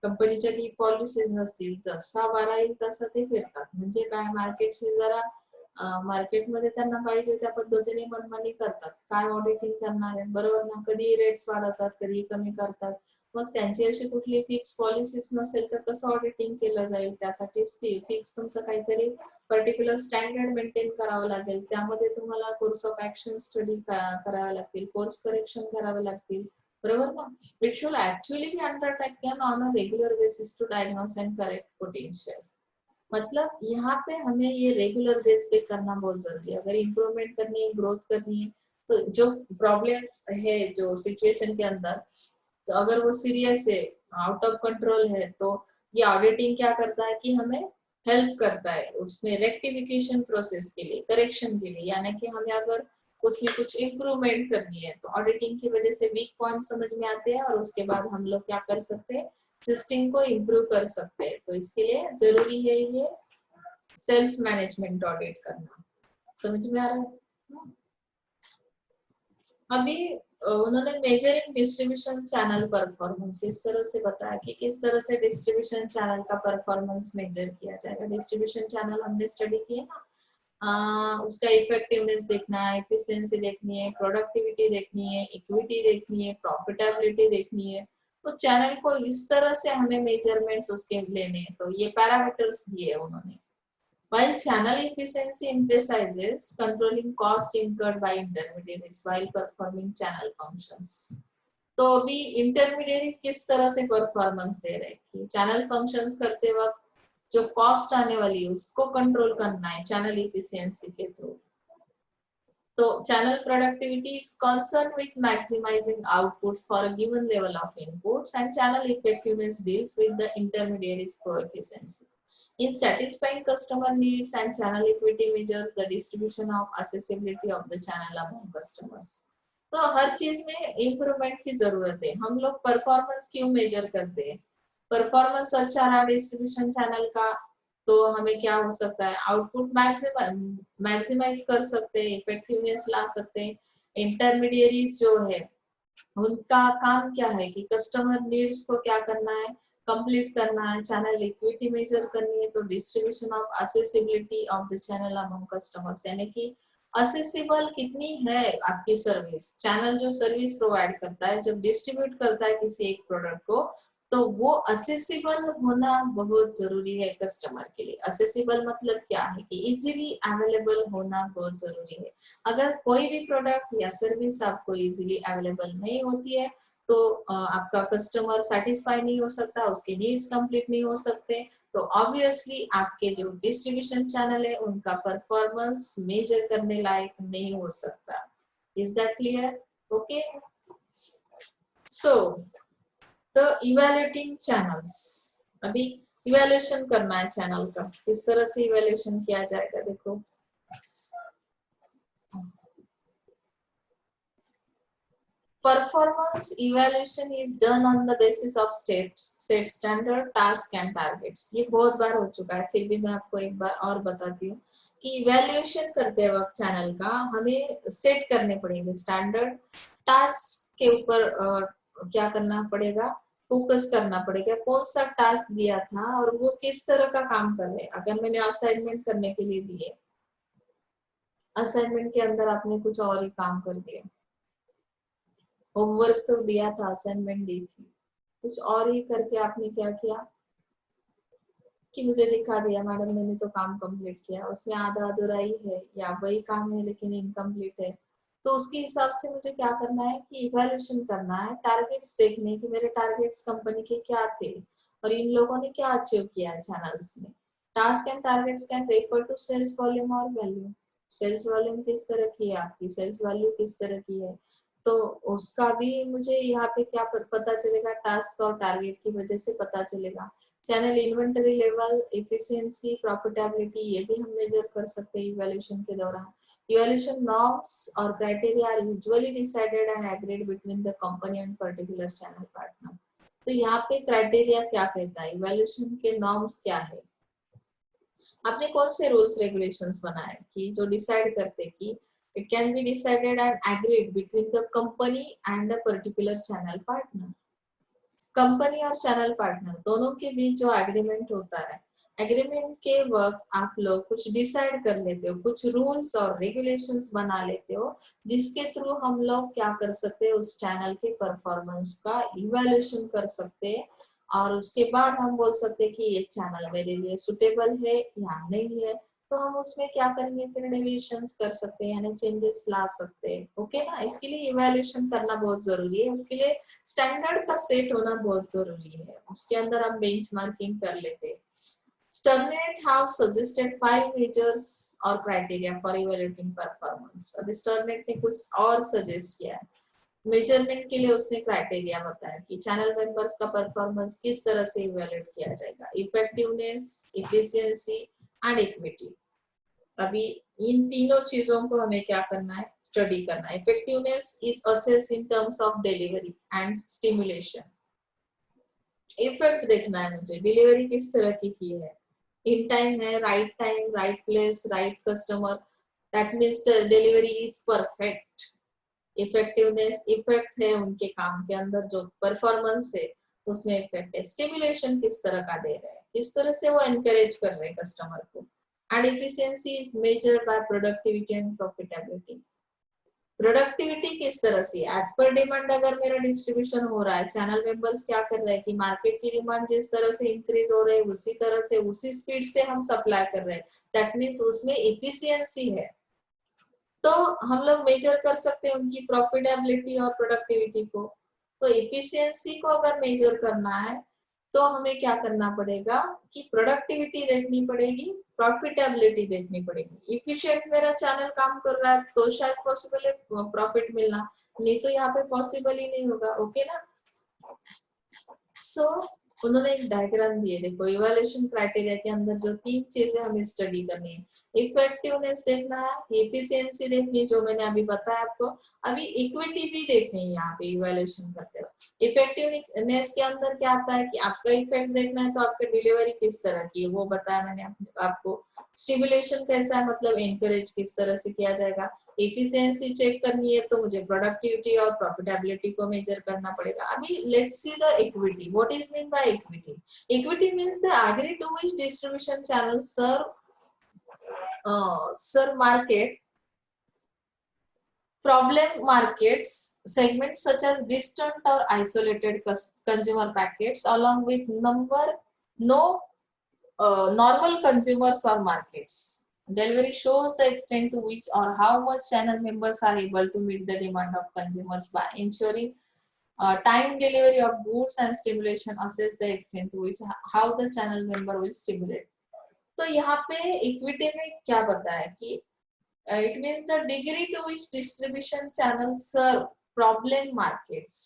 कंपनीच्या की पॉलिसीज नसतील, जसा वारा येईल तसा ते फिरतात। म्हणजे काय, मार्केटशी जरा मार्केटमध्ये त्यांना पाहिजे त्या पद्धतीने मनमानी करतात। काय ऑडिटिंग करणार आहे, बरोबर ना, कधी रेट्स वाढवतात कधी कमी करतात। मग त्यांची अशी कुठली फिक्स पॉलिसीज नसेल तर कसं ऑडिटिंग केलं जाईल, त्यासाठी फिक्स तुमचं काहीतरी पर्टिक्युलर स्टँडर्ड मेंटेन करावं लागेल। त्यामध्ये तुम्हाला कोर्स ऑफ ऍक्शन स्टडी करावे लागतील, कोर्स करेक्शन करावे लागतील, बरोबर ना। It should actually be undertaken on a regular basis to diagnose and correct potential. मतलब यहाँ पे हमें ये रेगुलर बेस पे करना बहुत जरूरी है। अगर इम्प्रूवमेंट करनी है, ग्रोथ करनी है, तो जो प्रॉब्लम्स है जो सिचुएशन के अंदर, तो अगर वो सीरियस है, आउट ऑफ कंट्रोल है, तो ये ऑडिटिंग क्या करता है कि हमें हेल्प करता है उसमें रेक्टिफिकेशन प्रोसेस के लिए, करेक्शन के लिए। यानी कि हमें अगर उसमें कुछ इम्प्रूवमेंट करनी है तो ऑडिटिंग की वजह से वीक पॉइंट समझ में आते हैं और उसके बाद हम लोग क्या कर सकते हैं, सिस्टम को इम्प्रूव कर सकते हैं। तो इसके लिए जरूरी है ये सेल्स मैनेजमेंट ऑडिट करना। समझ में आ रहा है। अभी उन्होंने मेजरिंग डिस्ट्रीब्यूशन चैनल परफॉर्मेंस इस तरह से बताया कि किस तरह से डिस्ट्रीब्यूशन चैनल का परफॉर्मेंस मेजर किया जाएगा। डिस्ट्रीब्यूशन चैनल हमने स्टडी किया ना, उसका इफेक्टिवनेस देखना है, एफिशिएंसी देखनी है, प्रोडक्टिविटी देखनी है, इक्विटी देखनी है, प्रॉफिटेबिलिटी देखनी है। तो चैनल को इस तरह से हमें मेजरमेंट्स उसके लेने हैं। तो ये पैरामीटर्स दिए उन्होंने। While channel efficiency emphasizes controlling cost incurred by intermediaries while performing channel functions। तो अभी इंटरमीडिएट किस तरह से परफॉर्मेंस दे रहे हैं कि चैनल फंक्शंस करते वक्त जो कॉस्ट आने वाली है उसको कंट्रोल करना है चैनल इफिशियंसी के थ्रू। तो channel productivity is concerned with maximizing outputs for a given level of inputs, and channel effectiveness deals with the intermediaries coefficiency. In satisfying customer needs and channel equity measures the distribution of accessibility of the channel among customers. तो हर चीज में इम्प्रूवमेंट की जरूरत है। हम लोग परफॉर्मेंस क्यों मेजर करते हैं? परफॉर्मेंस अच्छा रहा डिस्ट्रीब्यूशन चैनल का तो हमें क्या हो सकता है, आउटपुट मैक्सिमाइज कर सकते हैं, इफेक्टिवनेस ला सकते हैं। इंटरमीडिएरी जो है उनका काम क्या है कि कस्टमर नीड्स को क्या करना है, कंप्लीट करना है, चैनल इक्विटी मेजर करनी है, तो distribution of accessibility of the channel among customers, यानी कि असेसिबल कितनी है आपकी सर्विस, चैनल जो सर्विस प्रोवाइड करता है जब डिस्ट्रीब्यूट करता है किसी एक प्रोडक्ट को तो वो असेसिबल होना बहुत जरूरी है कस्टमर के लिए। असेसिबल मतलब क्या है कि इजीली अवेलेबल होना बहुत जरूरी है। अगर कोई भी प्रोडक्ट या सर्विस आपको इजीली अवेलेबल नहीं होती है तो आपका कस्टमर सेटिस्फाई नहीं हो सकता, उसके नीड्स कंप्लीट नहीं हो सकते, तो ऑब्वियसली आपके जो डिस्ट्रीब्यूशन चैनल है उनका परफॉर्मेंस मेजर करने लायक नहीं हो सकता। Is that clear? ओके, सो तो इवैल्यूएटिंग चैनल्स, अभी इवैल्यूएशन करना है चैनल का, किस तरह से इवैल्यूएशन किया जाएगा देखो। Performance evaluation is done on the basis of set standard, task and targets। ये बहुत बार हो चुका है, फिर भी मैं आपको एक बार और बताती हूँ कि इवैल्यूएशन करते वक्त चैनल का हमें सेट करने पड़ेंगे स्टैंडर्ड, टास्क के ऊपर क्या करना पड़ेगा, फोकस करना पड़ेगा, कौन सा टास्क दिया था और वो किस तरह का काम कर रहे। अगर मैंने असाइनमेंट करने के लिए दिए, असाइनमेंट के अंदर आपने कुछ और ही काम कर दिया, होमवर्क तो दिया था, असाइनमेंट दी थी, कुछ और ही करके आपने क्या किया कि मुझे दिखा दिया मैडम मैंने तो काम कंप्लीट किया, उसमें आधा अधूरा ही है या वही काम है लेकिन इनकम्प्लीट है। तो उसके हिसाब से मुझे क्या करना है कि इवैल्यूएशन करना है, टारगेट्स देखने कि मेरे टारगेट्स कंपनी के क्या थे और इन लोगों ने क्या अचीव किया है चैनल्स में। Task and targets can refer to sales volume और वैल्यू। सेल्स वॉल्यूम किस तरह की है आपकी, सेल्स वैल्यू किस तरह की है, तो उसका भी मुझे यहाँ पे क्या पता चलेगा, टास्क और टारगेट की वजह से पता चलेगा। Channel inventory level, efficiency, profitability, ये भी हम मेजर कर सकते हैं इवैल्यूएशन के दौरान। इवैल्यूएशन नॉर्म्स और criteria are usually decided and agreed between the company and particular channel partner. तो यहाँ पे क्राइटेरिया क्या कहता है, इवैल्यूएशन के नॉर्म्स क्या है, आपने कौन से रूल्स रेगुलेशंस बनाए कि जो डिसाइड करते कि it can be decided and agreed between the company and a particular channel partner। Company और चैनल पार्टनर दोनों के बीच जो एग्रीमेंट होता है, एग्रीमेंट के वक्त आप लोग कुछ डिसाइड कर लेते हो, कुछ रूल्स और रेगुलेशंस बना लेते हो जिसके थ्रू हम लोग क्या कर सकते हैं, उस चैनल के परफॉर्मेंस का इवैल्यूएशन कर सकते हैं और उसके बाद हम बोल सकते हैं कि ये चैनल मेरे लिए सुटेबल है या नहीं है, तो हम उसमें क्या करेंगे फिर डेविएशंस कर सकते हैं यानी चेंजेस ला सकते हैं। ओके ना, इसके लिए इवैल्यूएशन करना बहुत जरूरी है, उसके लिए स्टैंडर्ड का सेट होना बहुत जरूरी है, उसके अंदर हम बेंचमार्किंग कर लेते हैं। Sternate have suggested 5 measures और criteria for evaluating performance। अब Sternate ने कुछ और सजेस्ट किया है, मेजरमेंट के लिए उसने क्राइटेरिया बताया कि चैनल मेंबर्स का परफॉर्मेंस किस तरह से इवैल्यूएट किया जाएगा, इफेक्टिवनेस, एफिशिएंसी एंड इक्विटी। अभी इन तीनों चीजों को हमें क्या करना है, स्टडी करना है। Effectiveness is assess in terms of delivery and stimulation. Effect देखना है मुझे, डिलीवरी किस तरह की है, इन टाइम है, right time, right place, right customer, that means delivery is perfect. Effectiveness, effect है उनके काम के अंदर, जो परफॉर्मेंस है उसमें इफेक्ट है। स्टिमुलेशन किस तरह का दे रहे हैं, किस तरह से वो एनकरेज कर रहे हैं कस्टमर को। And efficiency is measured by productivity and profitability. Productivity किस तरह से, एज पर डिमांड अगर मेरा डिस्ट्रीब्यूशन हो रहा है, चैनल मेंबर्स क्या कर रहे हैं कि मार्केट की डिमांड जिस तरह से इंक्रीज हो रही है उसी तरह से उसी स्पीड से हम सप्लाई कर रहे हैं, दैट मींस उसमें एफिशिएंसी है। तो हम लोग मेजर कर सकते हैं उनकी प्रॉफिटेबिलिटी और प्रोडक्टिविटी को। तो एफिशिएंसी को अगर मेजर करना है तो हमें क्या करना पड़ेगा कि प्रोडक्टिविटी देखनी पड़ेगी, प्रॉफिटेबिलिटी देखनी पड़ेगी। इफिशिएंट मेरा चैनल काम कर रहा है तो शायद पॉसिबल है प्रॉफिट मिलना, नहीं तो यहाँ पे पॉसिबल ही नहीं होगा। ओके ना। सो उन्होंने एक डायग्राम दिए, देखो इवैल्यूएशन क्राइटेरिया के अंदर जो 3 चीजें हमें स्टडी करनी है, इफेक्टिवनेस देखना है, एफिशिएंसी देखनी है जो मैंने अभी बताया आपको, अभी इक्विटी भी देखनी है यहाँ पे इवैल्यूएशन करते वक्त। इफेक्टिवनेस के अंदर क्या आता है कि आपका इफेक्ट देखना है तो आपकी डिलीवरी किस तरह की है वो बताया मैंने आपको। स्टिमुलेशन कैसा है, मतलब एनकरेज किस तरह से किया जाएगा। एफिशिएंसी चेक करनी है तो मुझे प्रोडक्टिविटी और प्रॉफिटेबिलिटी को मेजर करना पड़ेगा। अभी let's see the equity. What is mean by equity? Equity means the agree to which distribution channel serve market problem markets segments such as distant or isolated consumer packets along with normal consumers or markets. Delivery shows the extent to which or how much channel members are able to meet the demand of consumers by ensuring time delivery of goods, and stimulation assess the extent to which how the channel member will stimulate. तो यहाँ पे इक्विटी में क्या बताया कि it means the degree to which distribution channels serve problem markets.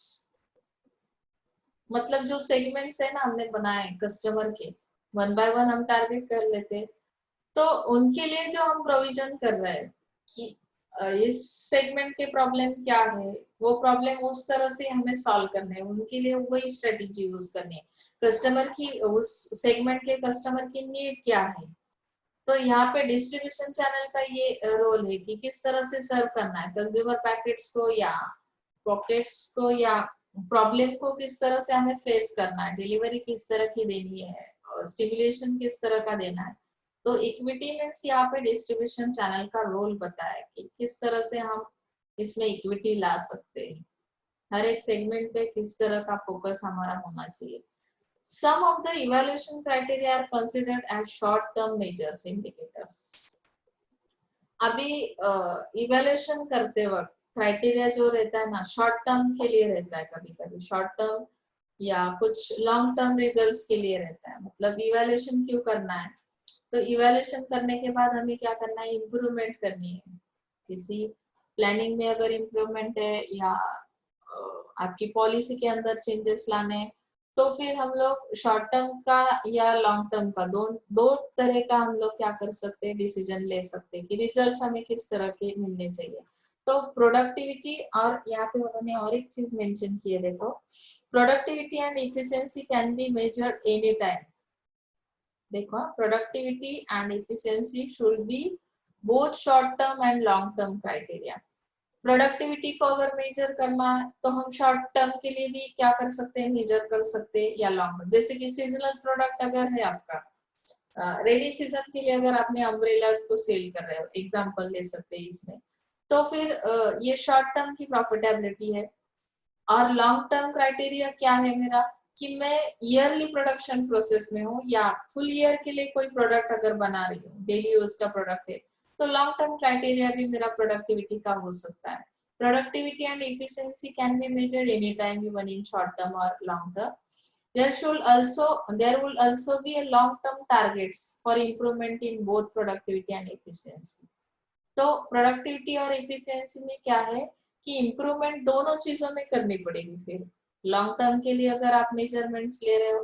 मतलब जो सेगमेंट्स है ना हमने बनाए कस्टमर के, 1 by 1 हम टारगेट कर लेते, तो उनके लिए जो हम प्रोविजन कर रहे हैं कि इस सेगमेंट के प्रॉब्लम क्या है, वो प्रॉब्लम उस तरह से हमें सॉल्व करना है, उनके लिए वही स्ट्रेटेजी यूज करनी है। कस्टमर की, उस सेगमेंट के कस्टमर की नीड क्या है, तो यहाँ पे डिस्ट्रीब्यूशन चैनल का ये रोल है कि किस तरह से सर्व करना है कंज्यूमर पैकेट्स को या पॉकेट्स को, या प्रॉब्लम को किस तरह से हमें फेस करना है, डिलीवरी किस तरह की देनी है, स्टिमुलेशन किस तरह का देना है। तो इक्विटी मींस यहाँ पे डिस्ट्रीब्यूशन चैनल का रोल बताया कि किस तरह से हम इसमें इक्विटी ला सकते हैं, हर एक सेगमेंट पे किस तरह का फोकस हमारा होना चाहिए। Some of the evaluation criteria are considered as short-term measures, indicators. अभी इवेल्युएशन करते वक्त क्राइटेरिया जो रहता है ना, शॉर्ट टर्म के लिए रहता है, कभी कभी शॉर्ट टर्म या कुछ लॉन्ग टर्म रिजल्ट्स के लिए रहता है। मतलब इवेल्युएशन क्यों करना है, तो इवेल्युएशन करने के बाद हमें क्या करना है, इम्प्रूवमेंट करनी है। किसी प्लानिंग में अगर इम्प्रूवमेंट है या आपकी पॉलिसी के अंदर चेंजेस लाने हैं, तो फिर हम लोग शॉर्ट टर्म का या लॉन्ग टर्म का दो तरह का हम लोग क्या कर सकते हैं, डिसीजन ले सकते हैं कि रिजल्ट्स हमें किस तरह के मिलने चाहिए। तो प्रोडक्टिविटी, और यहाँ पे उन्होंने और एक चीज मेंशन की है, देखो productivity and efficiency can be measured any time. देखो productivity and efficiency should be both short term and long term criteria. Productivity को अगर मेजर करना है तो हम शॉर्ट टर्म के लिए भी क्या कर सकते हैं, मेजर कर सकते हैं, या लॉन्ग टर्म। जैसे कि सीजनल प्रोडक्ट अगर है आपका, रेनी सीजन के लिए अगर आपने अम्ब्रेलाज को सेल कर रहे हो, एग्जांपल ले सकते हैं इसमें, तो फिर ये शॉर्ट टर्म की प्रॉफिटेबिलिटी है। और लॉन्ग टर्म क्राइटेरिया क्या है मेरा, कि मैं ईयरली प्रोडक्शन प्रोसेस में हूँ या फुल ईयर के लिए कोई प्रोडक्ट अगर बना रही हूँ, डेली यूज का प्रोडक्ट है, तो लॉन्ग टर्म क्राइटेरिया भी मेरा प्रोडक्टिविटी का हो सकता है। Productivity and efficiency can be measured any time, even in short term or long term. There will also be a long-term targets for improvement in both productivity and efficiency. तो प्रोडक्टिविटी और एफिशिएंसी में क्या है कि इम्प्रूवमेंट दोनों चीजों में करनी पड़ेगी। फिर लॉन्ग टर्म के लिए अगर आप मेजरमेंट्स ले रहे हो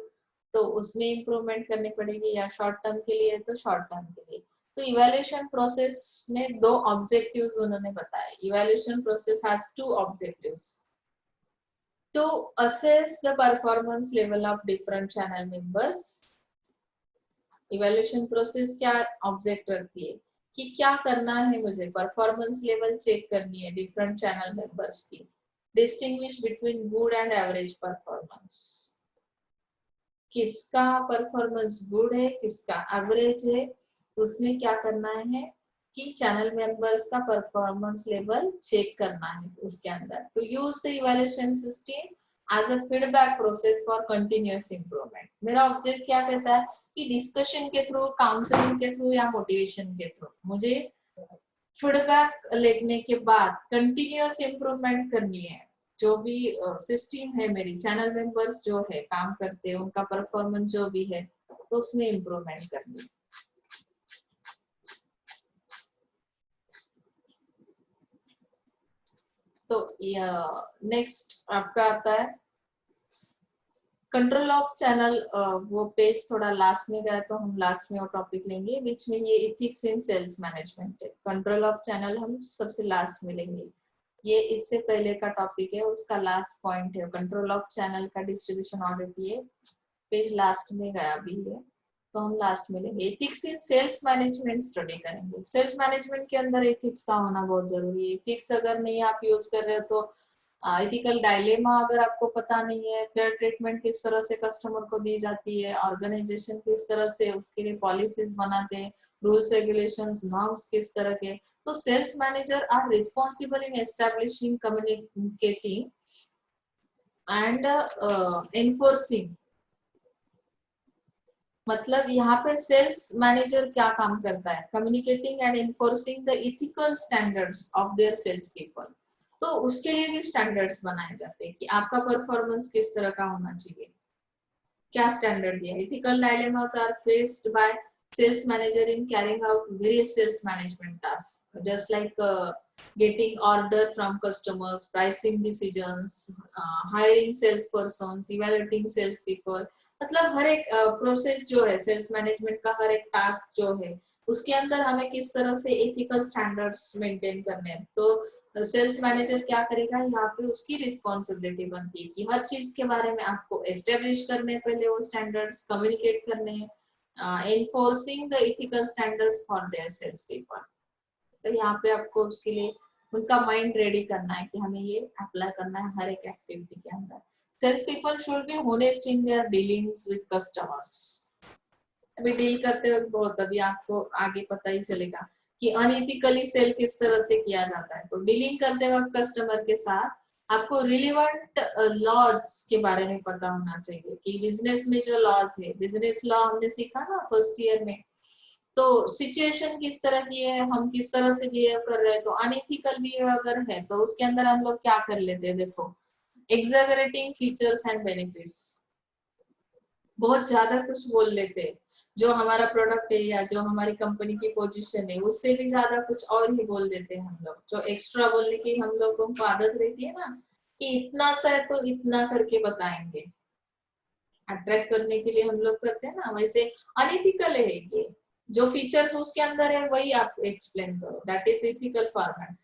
तो उसमें इम्प्रूवमेंट करनी पड़ेगी, या शॉर्ट टर्म के लिए तो शॉर्ट टर्म के लिए। तो इवैल्यूएशन प्रोसेस में 2 ऑब्जेक्टिव्स उन्होंने बताया। Evaluation process has 2 objectives, to assess the performance level of different channel members. Evaluation process क्या ऑब्जेक्ट रखती है कि क्या करना है, मुझे परफॉर्मेंस लेवल चेक करनी है डिफरेंट चैनल मेंबर्स की, distinguish between good and average performance, किसका परफॉर्मेंस गुड है किसका एवरेज है, उसमें क्या करना है कि चैनल मेंबर्स का परफॉर्मेंस लेवल चेक करना है उसके अंदर। To use the evaluation system as a feedback process for continuous improvement. मेरा ऑब्जेक्ट क्या कहता है कि डिस्कशन के थ्रू, काउंसलिंग के थ्रू या मोटिवेशन के थ्रू मुझे फीडबैक लेने के बाद कंटिन्यूअस इंप्रूवमेंट करनी है। जो भी सिस्टम है, मेरी चैनल मेंबर्स जो है काम करते हैं, उनका परफॉर्मेंस जो भी है, तो उसमें इम्प्रूवमेंट करनी है। तो नेक्स्ट आपका आता है कंट्रोल ऑफ चैनल। वो पेज थोड़ा लास्ट में गया, तो हम लास्ट में वो टॉपिक लेंगे। बीच में ये इथिक्स इन सेल्स मैनेजमेंट है। कंट्रोल ऑफ चैनल हम सबसे लास्ट में लेंगे। ये इससे पहले का टॉपिक है, उसका लास्ट पॉइंट है कंट्रोल ऑफ चैनल का डिस्ट्रीब्यूशन ऑडिट। ये पेज लास्ट में गया भी है, तो हम लास्ट में लेंगे। Ethics in sales management study करेंगे। सेल्स मैनेजमेंट के अंदर एथिक्स का होना बहुत जरूरी है। एथिक्स अगर नहीं आप यूज कर रहे हो तो एथिकल डायलेमा अगर आपको पता नहीं है, फेयर ट्रीटमेंट किस तरह से कस्टमर को दी जाती है, ऑर्गेनाइजेशन किस तरह से उसके लिए पॉलिसीज बनाते हैं, रूल्स रेगुलेशंस नॉर्म्स किस तरह के, तो sales manager are responsible in establishing, communicating and enforcing. मतलब यहाँ पे सेल्स मैनेजर क्या काम करता है, communicating and enforcing the ethical standards of their sales people. तो उसके लिए भी स्टैंडर्ड्स बनाए जाते हैं कि आपका परफॉर्मेंस किस तरह का होना चाहिए, क्या स्टैंडर्ड दिया। Ethical dilemmas are faced by sales manager in carrying out various sales management tasks, just like getting order from customers, pricing decisions, hiring salespersons, evaluating sales people। मतलब हर एक प्रोसेस जो है सेल्स मैनेजमेंट का, हर एक टास्क जो है उसके अंदर हमें किस तरह से एथिकल स्टैंडर्ड्स मेंटेन करने हैं। तो सेल्स मैनेजर क्या करेगा, यहाँ पे उसकी रिस्पॉन्सिबिलिटी बनती है कि हर चीज के बारे में आपको एस्टेब्लिश करने, पहले वो स्टैंडर्ड्स कम्युनिकेट करने, enforcing the ethical standards for their sales people। तो यहाँ पे आपको उसके लिए उनका माइंड रेडी करना है कि हमें ये अप्लाई करना है हर एक एक्टिविटी के अंदर। Sales people should be honest in their dealings with customers. अभी डील करते वक्त बहुत, अभी आपको आगे पता ही चलेगा कि अनइथिकली सेल किस तरह से किया जाता है। तो डीलिंग करते वक्त कस्टमर के साथ आपको रिलेवेंट लॉज के बारे में पता होना चाहिए कि बिजनेस में जो लॉज है, बिजनेस लॉ हमने सीखा ना फर्स्ट ईयर में, तो सिचुएशन किस तरह की है, हम किस तरह से बिहेव कर रहे हैं। तो अनइथिकल बिहेव अगर है तो उसके अंदर हम लोग क्या कर लेते हैं, देखो एग्जैगरेटिंग फीचर्स एंड बेनिफिट्स, बहुत ज्यादा कुछ बोल लेते हैं। जो हमारा प्रोडक्ट है या जो हमारी कंपनी की पोजीशन है उससे भी ज्यादा कुछ और ही बोल देते हैं हम लोग। जो एक्स्ट्रा बोलने की हम लोगों को आदत रहती है ना कि इतना सा है तो इतना करके बताएंगे, अट्रैक्ट करने के लिए हम लोग करते हैं ना, वैसे अनइथिकल है ये। जो फीचर्स उसके अंदर है वही आप एक्सप्लेन करो, दैट इज इथिकल फॉर्मेट।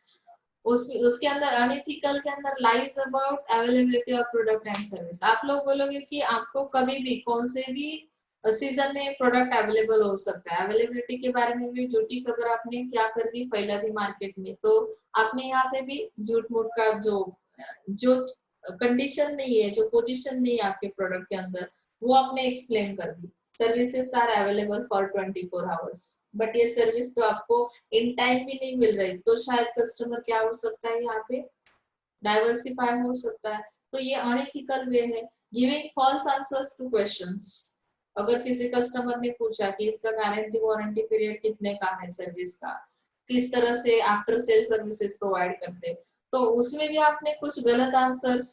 उसके अंदर अनइथिकल के अंदर lies about availability of product and service. आप लोग बोलोगे कि आपको कभी भी कौन से भी सीजन में प्रोडक्ट अवेलेबल हो सकता है। अवेलेबिलिटी के बारे में भी झूठी खबर आपने क्या कर दी, फैला दी मार्केट में। तो आपने यहाँ पे भी झूठ मूठ का जो जो कंडीशन नहीं है, जो पोजीशन नहीं है आपके प्रोडक्ट के अंदर, वो आपने एक्सप्लेन कर दी। Services are available for 24 hours, but ये सर्विस तो आपको इन टाइम भी नहीं मिल रही। तो शायद कस्टमर क्या हो सकता है, यहाँ पे डाइवर्सिफाई हो सकता है। तो ये अनइथिकल वे है। Giving false answers to questions. अगर किसी कस्टमर ने पूछा कि इसका गारंटी वारंटी पीरियड कितने का है, सर्विस का किस तरह से आफ्टर सेल सर्विसेज प्रोवाइड करते, तो उसमें भी आपने कुछ गलत आंसर्स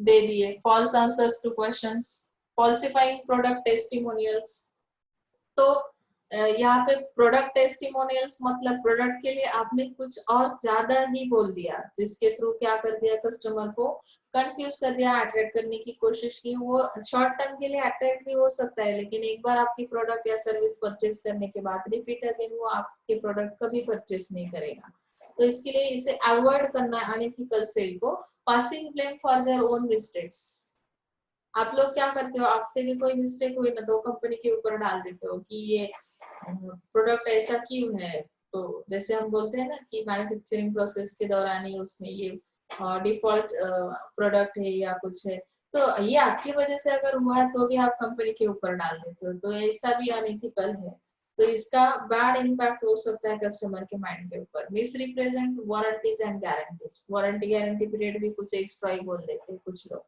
दे दिए, false answers to questions, falsifying product testimonials. तो यहाँ पे प्रोडक्ट टेस्टिमोनियल्स मतलब प्रोडक्ट के लिए आपने कुछ और ज्यादा ही बोल दिया, जिसके थ्रू क्या कर दिया, कस्टमर को कंफ्यूज कर दिया, अट्रैक्ट करने की कोशिश की। वो शॉर्ट टर्म के लिए अट्रैक्ट भी हो सकता है, लेकिन एक बार आपकी प्रोडक्ट या सर्विस परचेज करने के बाद रिपीट अगेन वो आपके प्रोडक्ट कभी परचेज नहीं करेगा। तो इसके लिए इसे अवॉइड करना है, अनइथिकल सेल को। Passing blame for their own mistakes. आप लोग क्या करते हो, आपसे भी कोई मिस्टेक हुई ना तो कंपनी के ऊपर डाल देते हो कि ये प्रोडक्ट ऐसा क्यों है। तो जैसे हम बोलते हैं ना कि मैन्युफैक्चरिंग प्रोसेस के दौरान ही उसमें ये डिफॉल्ट प्रोडक्ट है या कुछ है, तो ये आपकी वजह से अगर हुआ है तो भी आप कंपनी के ऊपर डाल देते हो। तो ऐसा भी अनइथिकल है। तो इसका बैड इम्पैक्ट हो सकता है कस्टमर के माइंड के ऊपर। Miss represent warranties and guarantees. Warranty guarantee period भी कुछ एक्स्ट्रा ही बोल देते हैं कुछ लोग।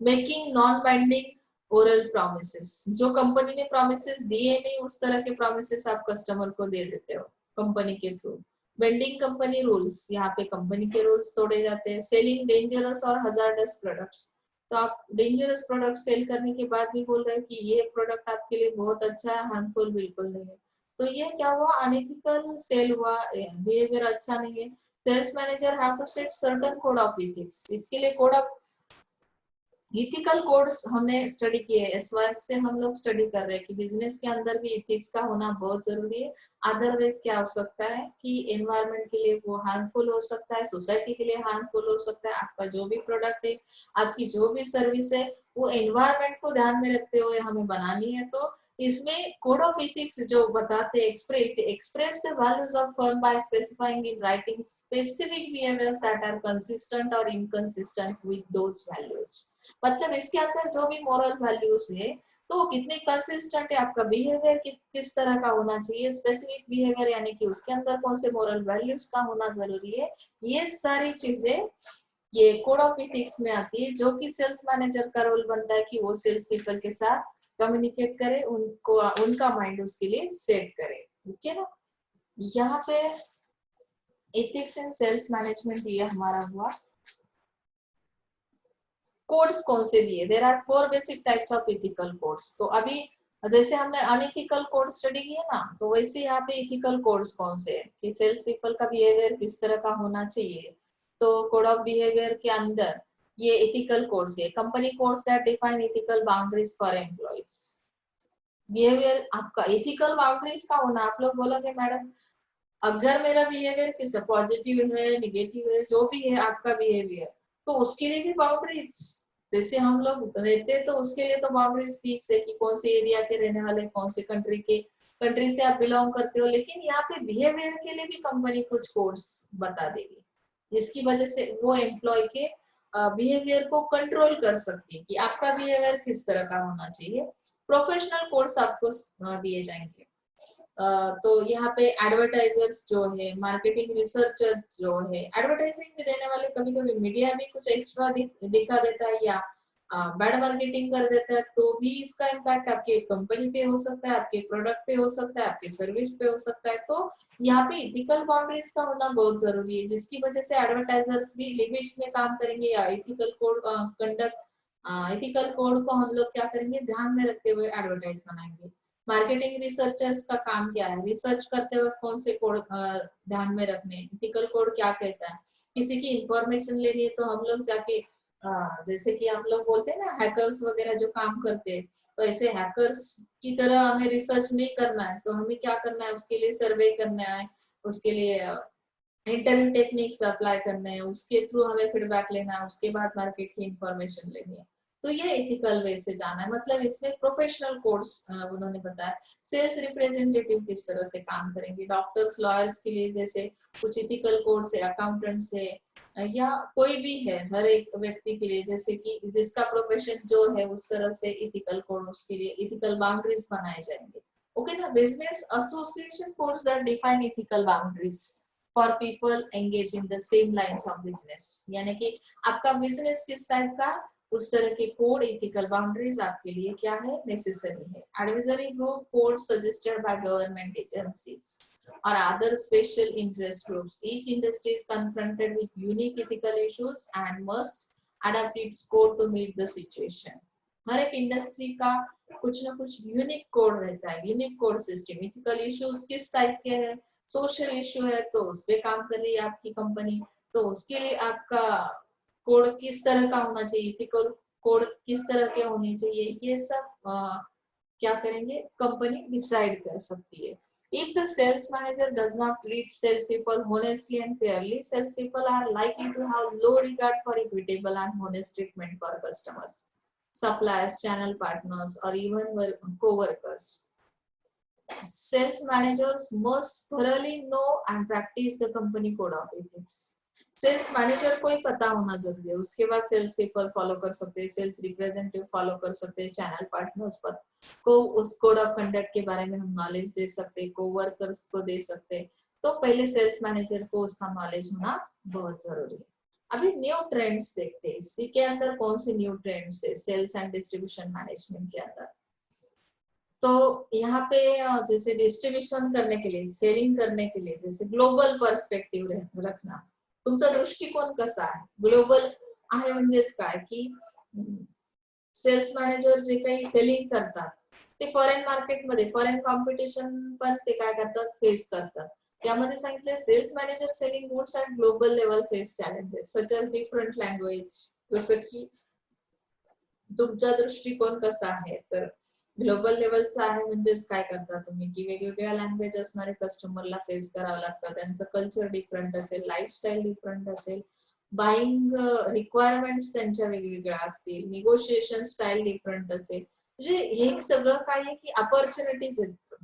Making non binding oral promises. जो कंपनी ने प्रॉमिसेस दिए नहीं उस तरह के प्रॉमिसेस आप कस्टमर को दे देते हो कंपनी के थ्रू। वेंडिंग कंपनी रूल्स, यहाँ पे कंपनी के रूल्स तोड़े जाते हैं। सेलिंग डेंजरस और हजार्डस प्रोडक्ट्स, तो आप डेंजरस प्रोडक्ट सेल करने के बाद भी बोल रहे हैं कि ये प्रोडक्ट आपके लिए बहुत अच्छा है, हार्मफुल बिल्कुल नहीं है, तो ये क्या हुआ, अनएथिकल सेल हुआ, बिहेवियर अच्छा नहीं है। Sales manager have to set certain code of ethics, इसके लिए कोड ऑफ इथिकल कोड्स हमने स्टडी किए, एसवाईएफ से हम लोग स्टडी कर रहे हैं कि बिजनेस के अंदर भी इथिक्स का होना बहुत जरूरी है। अदरवाइज क्या हो सकता है कि एनवायरनमेंट के लिए वो हार्मफुल हो सकता है, सोसाइटी के लिए हार्मफुल हो सकता है। आपका जो भी प्रोडक्ट है, आपकी जो भी सर्विस है, वो एनवायरनमेंट को ध्यान में रखते हुए हमें बनानी है। तो इसमें कोड ऑफ इथिक्स जो बताते हैं, express the values of firm by specifying in writing specific behaviours that are consistent और इनकंसिस्टेंट विद दोज वैल्यूज। मतलब इसके अंदर जो भी मोरल वैल्यूज है, तो कितने कंसिस्टेंट है, आपका बिहेवियर किस तरह का होना चाहिए, स्पेसिफिक बिहेवियर यानी कि उसके अंदर कौन से मोरल वैल्यूज का होना जरूरी है, ये सारी चीजें ये कोड ऑफ इथिक्स में आती है, जो कि सेल्स मैनेजर का रोल बनता है कि वो सेल्स पीपल के साथ कम्युनिकेट करे, उनको उनका माइंड उसके लिए सेट करे। ठीक है ना, यहाँ पे एथिक्स इन सेल्स मैनेजमेंट ये हमारा हुआ। कोड्स कौन से दिए, there are 4 basic types of ethical codes. तो अभी जैसे हमने अनइथिकल कोड स्टडी किए ना, तो वैसे यहाँ पे इथिकल कोड्स कौन से है कि सेल्स पीपल का बिहेवियर किस तरह का होना चाहिए। तो कोड ऑफ बिहेवियर के अंदर ये इथिकल कोड्स है, company codes that define ethical boundaries for employees. Behaviour आपका इथिकल बाउंड्रीज का होना, आप लोग बोलोगे मैडम अगर मेरा बिहेवियर किस पॉजिटिव है, निगेटिव है, जो भी है आपका बिहेवियर, तो उसके लिए भी बाउंड्रीज, जैसे हम लोग रहते हैं तो उसके लिए तो बाउंड्रीज फिक्स है कि कौन से एरिया के रहने वाले, कौन से कंट्री से आप बिलोंग करते हो। लेकिन यहाँ पे बिहेवियर के लिए भी कंपनी कुछ कोड्स बता देगी, जिसकी वजह से वो एम्प्लॉय के बिहेवियर को कंट्रोल कर सकती है कि आपका बिहेवियर किस तरह का होना चाहिए। प्रोफेशनल कोड्स आपको दिए जाएंगे। तो यहाँ पे एडवर्टाइजर्स जो है, मार्केटिंग रिसर्चर जो है, एडवर्टाइजिंग भी देने वाले, कभी कभी मीडिया भी कुछ एक्स्ट्रा दिखा देता है या बैड मार्केटिंग कर देता है, तो भी इसका इम्पैक्ट आपके कंपनी पे हो सकता है, आपके प्रोडक्ट पे हो सकता है, आपके सर्विस पे हो सकता है। तो यहाँ पे इथिकल बाउंड्रीज का होना बहुत जरूरी है, जिसकी वजह से एडवर्टाइजर्स भी लिमिट्स में काम करेंगे या ethical code conduct ethical code को हम लोग क्या करेंगे, ध्यान में रखते हुए एडवर्टाइज बनाएंगे। मार्केटिंग रिसर्चर्स का काम क्या है, रिसर्च करते वक्त कौन से कोड ध्यान में रखने, इथिकल कोड क्या कहता है। किसी की इंफॉर्मेशन लेनी है तो हम लोग जाके जैसे कि आप लोग बोलते हैं ना हैकर्स वगैरह जो काम करते हैं, तो ऐसे हैकर्स की तरह हमें रिसर्च नहीं करना है, तो हमें क्या करना है, उसके लिए सर्वे करना है, उसके लिए इंटरव्यू टेक्निक्स अप्लाई करने हैं, उसके थ्रू हमें फीडबैक लेना है, उसके बाद मार्केट की इंफॉर्मेशन लेनी है। तो ये एथिकल वे से जाना है, मतलब इसमें प्रोफेशनल कोर्स उन्होंने बताया। सेल्स रिप्रेजेंटेटिव किस तरह से काम करेंगे, डॉक्टर्स लॉयर्स के लिए जैसे कुछ एथिकल कोर्स है, अकाउंटेंट्स है, या कोई भी है, हर एक व्यक्ति के लिए जैसे कि जिसका प्रोफेशन जो है उस तरह से एथिकल कोड, उसके लिए एथिकल बाउंड्रीज बनाए जाएंगे। ओके ना, business association codes that define ethical boundaries for people engage in the same lines of business, यानी कि आपका बिजनेस किस टाइप का, उस तरह के कोड एथिकल बाउंड्रीज आपके लिए क्या है, नेसेसरी है। Advisory group code suggested by government agencies or other special interest groups. Each industry is confronted with unique ethical issues and must adapt its code to meet the situation. हर एक इंडस्ट्री का कुछ ना कुछ यूनिक कोड रहता है, unique code system. Ethical issues किस टाइप के हैं, सोशल इश्यू है तो उस पे काम कर रही है आपकी कंपनी, तो उसके लिए आपका कोड किस तरह का होना चाहिए, इथिकल कोड किस तरह के होने चाहिए, ये सब क्या करेंगे, कंपनी डिसाइड कर सकती है। If the sales manager does not treat salespeople honestly and fairly, salespeople are likely to have low regard for equitable and honest treatment for customers, suppliers, channel partners, or even co-workers. Sales managers must thoroughly know and practice the company code of ethics. Sales manager को ही पता होना जरूरी है, उसके बाद सेल्स पीपल फॉलो कर सकते हैं, सेल्स रिप्रेजेंटेटिव फॉलो कर सकते हैं, चैनल पार्टनर्स पर को उस कोड ऑफ कंडक्ट के बारे में हम नॉलेज दे सकते हैं, को वर्कर्स को दे सकते हैं। तो पहले सेल्स मैनेजर को उसका नॉलेज होना बहुत जरूरी है। अभी न्यू ट्रेंड्स देखते हैं, इसी के अंदर कौन सी न्यू ट्रेंड्स है सेल्स एंड डिस्ट्रीब्यूशन मैनेजमेंट के अंदर। तो यहाँ पे जैसे डिस्ट्रीब्यूशन करने के लिए, सेलिंग करने के लिए जैसे ग्लोबल पर्स्पेक्टिव्ह रखना, तुमचा दृष्टिकोन कसा आहे, ग्लोबल आहे म्हणजेच काय की सेल्स मॅनेजर जे काही सेलिंग करतात ते फॉरेन मार्केटमध्ये फॉरेन कॉम्पिटिशन पण ते काय करतात, फेस करतात. यामध्ये सांगितलं sales manager selling goods at global level face challenges such as different language. जसं की तुमचा दृष्टिकोन कसा आहे, तर ग्लोबल लेवलचा आहे म्हणजेच काय करता तुम्ही की वेगवेगळ्या लँग्वेज असणारे कस्टमरला फेस करावं लागतं, त्यांचं कल्चर डिफरंट असेल, लाईफस्टाईल डिफरंट असेल, बाईंग रिक्वायरमेंट्स त्यांच्या वेगवेगळ्या असतील, निगोशिएशन स्टाईल डिफरंट असेल. म्हणजे हे सगळं काय आहे की अपॉर्च्युनिटीज आहेत.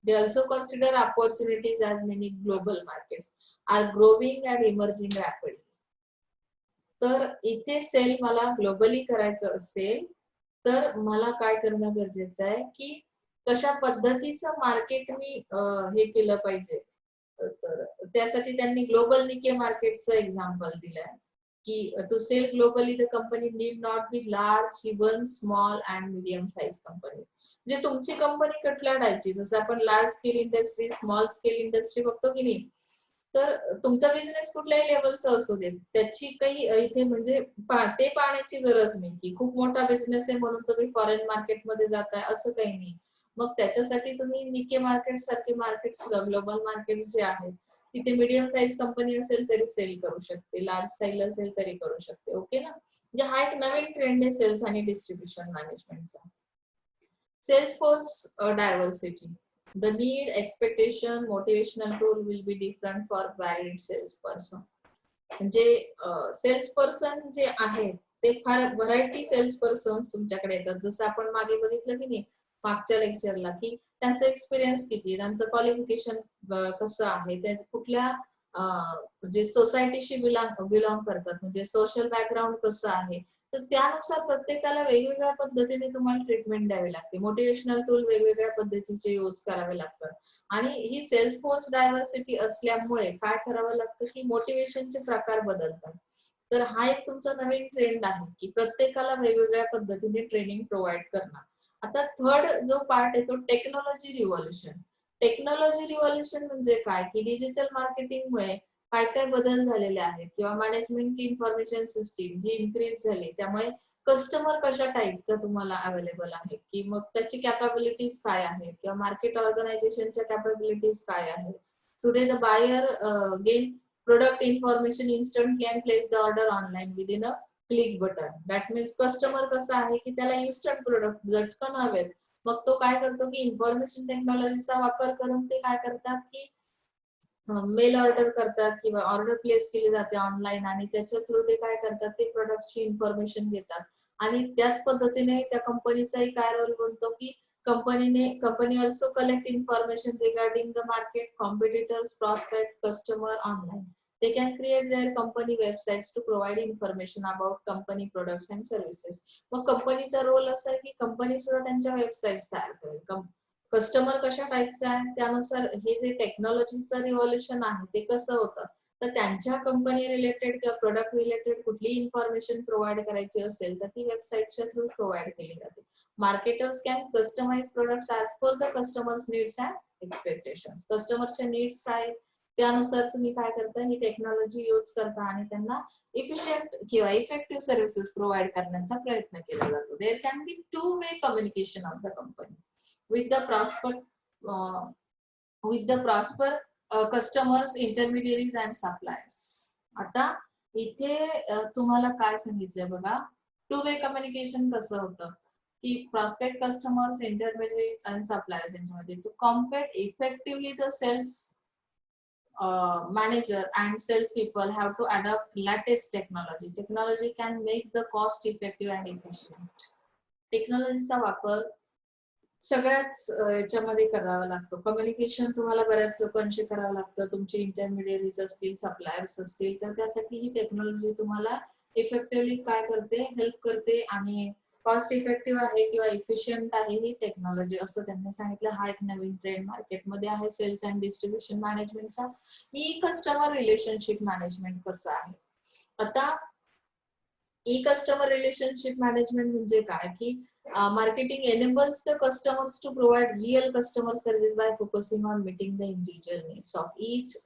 They also consider opportunities as many global markets are growing and emerging rapidly. तर इथे सेल मला ग्लोबली करायचं असेल तर मला काय करणं गरजेचं आहे की कशा पद्धतीचं मार्केट मी हे केलं पाहिजे. तर त्यासाठी त्यांनी ग्लोबल निके मार्केटचं एक्झाम्पल दिलंय की to sell globally the company need not be large, even small and medium size company. म्हणजे तुमची कंपनी कुठल्या टाईपची, जसं आपण large scale industry, small scale industry बघतो की नाही, तर तुमचा बिझनेस कुठल्याही लेवलचा असू दे, त्याची काही इथे म्हणजे ते पाहण्याची गरज नाही की खूप मोठा बिझनेस आहे म्हणून तुम्ही फॉरेन मार्केटमध्ये जाताय, असं काही नाही. मग त्याच्यासाठी तुम्ही निके मार्केट सारखे मार्केट, ग्लोबल मार्केट जे आहेत तिथे मीडियम साईज कंपनी असेल तरी सेल करू शकते, लार्ज साईज असेल तरी करू शकते. ओके ना. म्हणजे हा एक नवीन ट्रेंड आहे सेल्स आणि डिस्ट्रीब्युशन मॅनेजमेंटचा. Sales force diversity. The need, expectation, motivational tool will be different for varied salesperson. म्हणजे सेल्स पर्सन जे आहेत ते फार व्हरायटी सेल्स पर्सन तुमच्याकडे येतात. जसं आपण मागे बघितलं की नाही मागच्या लेक्चरला की त्यांचा एक्सपिरियन्स किती, त्यांचं क्वालिफिकेशन कसं आहे, ते कुठल्या म्हणजे सोसायटीशी बिलॉंग करतात, म्हणजे सोशल बॅकग्राऊंड कसं आहे, तर त्यानुसार प्रत्येकाला वेगवेगळ्या पद्धतीने तुम्हाला ट्रीटमेंट द्यावी लागते. मोटिवेशनल टूल वेगवेगळ्या पद्धतीचे यूज करावे लागतात. आणि ही सेल्स फोर्स डायव्हर्सिटी असल्यामुळे काय करावं लागतं की मोटिवेशनचे प्रकार बदलतात. तर हा एक तुमचा नवीन ट्रेंड आहे की प्रत्येकाला वेगवेगळ्या पद्धतीने ट्रेनिंग प्रोव्हाइड करणं. आता थर्ड जो पार्ट आहे तो टेक्नॉलॉजी रिव्हॉल्युशन. टेक्नॉलॉजी रिव्हॉल्युशन म्हणजे काय की डिजिटल मार्केटिंगमुळे काय काय बदल झालेले आहेत किंवा मॅनेजमेंट इन्फॉर्मेशन सिस्टीम जी इन्क्रीज झाली, त्यामुळे कस्टमर कशा टाईपचा तुम्हाला अवेलेबल आहे की मग त्याची कॅपॅबिलिटीज काय आहे किंवा मार्केट ऑर्गनायझेशनच्या कॅपॅबिलिटीज काय आहे. Today the buyer gain product information instantly and place the order online within a click button. That means customer कसा आहे की त्याला इन्स्टंट प्रोडक्ट झटकन हवेत. मग तो काय करतो की इन्फॉर्मेशन टेक्नॉलॉजीचा वापर करून ते काय करतात की मेल ऑर्डर करतात किंवा ऑर्डर प्लेस केली जाते ऑनलाईन आणि त्याच्या थ्रू ते काय करतात ते प्रोडक्टची इन्फॉर्मेशन घेतात. आणि त्याच पद्धतीने त्या कंपनीचाही काय रोल बनतो की company also collect information regarding the market, competitors, prospect, customer online. They can create their company websites to provide information about company products and services. मग कंपनीचा रोल असा आहे की कंपनी सुद्धा त्यांच्या वेबसाईट्स तयार करेल. कस्टमर कशा टाईपचा आहे त्यानुसार हे जे टेक्नॉलॉजीचं रिव्हॉल्युशन आहे ते कसं होतं, तर त्यांच्या कंपनी रिलेटेड किंवा प्रोडक्ट रिलेटेड कुठली इन्फॉर्मेशन प्रोव्हाइड करायची असेल तर ती वेबसाईटच्या थ्रू प्रोव्हाइड केली जाते. Marketers can customise products as per the customers needs and expectations. कस्टमरचे नीड्स काय त्यानुसार तुम्ही काय करता ही टेक्नॉलॉजी यूज करता आणि त्यांना इफिशियंट किंवा इफेक्टिव्ह सर्व्हिसेस प्रोव्हाइड करण्याचा प्रयत्न केला जातो. There can be two way communication of the company with the prosper customers, intermediaries and suppliers. आता इथे तुम्हाला काय सांगितलंय बघा, टू वे कम्युनिकेशन कसं होतं की प्रॉस्पेक्ट कस्टमर्स, इंटरमिडिएट्स आणि सप्लायर्स यांच्यामध्ये to compete effectively the sales manager and sales people have to adopt latest technology. Technology can make the cost effective and efficient. टेक्नॉलॉजीचा वापर सगळ्याच याच्यामध्ये करावा लागतो. कम्युनिकेशन तुम्हाला बऱ्याच लोकांशी करावं लागतं, तुमचे इंटरमिडिएरीज असतील, सप्लायर्स असतील, तर त्यासाठी ही टेक्नॉलॉजी तुम्हाला इफेक्टिव्हली काय करते, हेल्प करते आणि कॉस्ट इफेक्टिव्ह आहे किंवा इफिशियंट आहे ही टेक्नॉलॉजी, असं त्यांनी सांगितलं. हा एक नवीन ट्रेंड मार्केटमध्ये आहे सेल्स अँड डिस्ट्रीब्युशन मॅनेजमेंटचा. ई कस्टमर रिलेशनशिप मॅनेजमेंट कसं आहे. आता ई कस्टमर रिलेशनशिप मॅनेजमेंट म्हणजे काय की Marketing enables the customers to provide real customer service by focusing on meeting the individual needs of each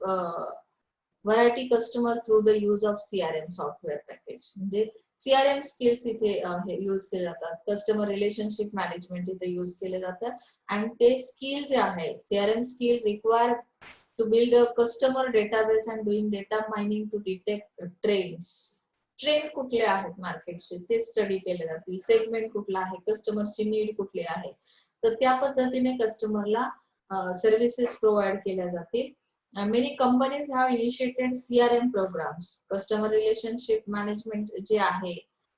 variety customer through the use of CRM software package. म्हणजे CRM skills इथे यूज केले जातात, कस्टमर रिलेशनशिप मॅनेजमेंट इथे यूज केले जातात आणि ते स्किल जे आहे CRM skill require to build a customer database and doing data mining to detect trends. Trend कुठले आहेत मार्केटचे ते स्टडी केले जातील, सेगमेंट कुठला आहे, कस्टमरची नीड कुठली आहे, तर त्या पद्धतीने कस्टमरला सर्व्हिसेस प्रोव्हाइड केल्या जातील. Many companies have initiated CRM programs. Customer relationship management जे आहे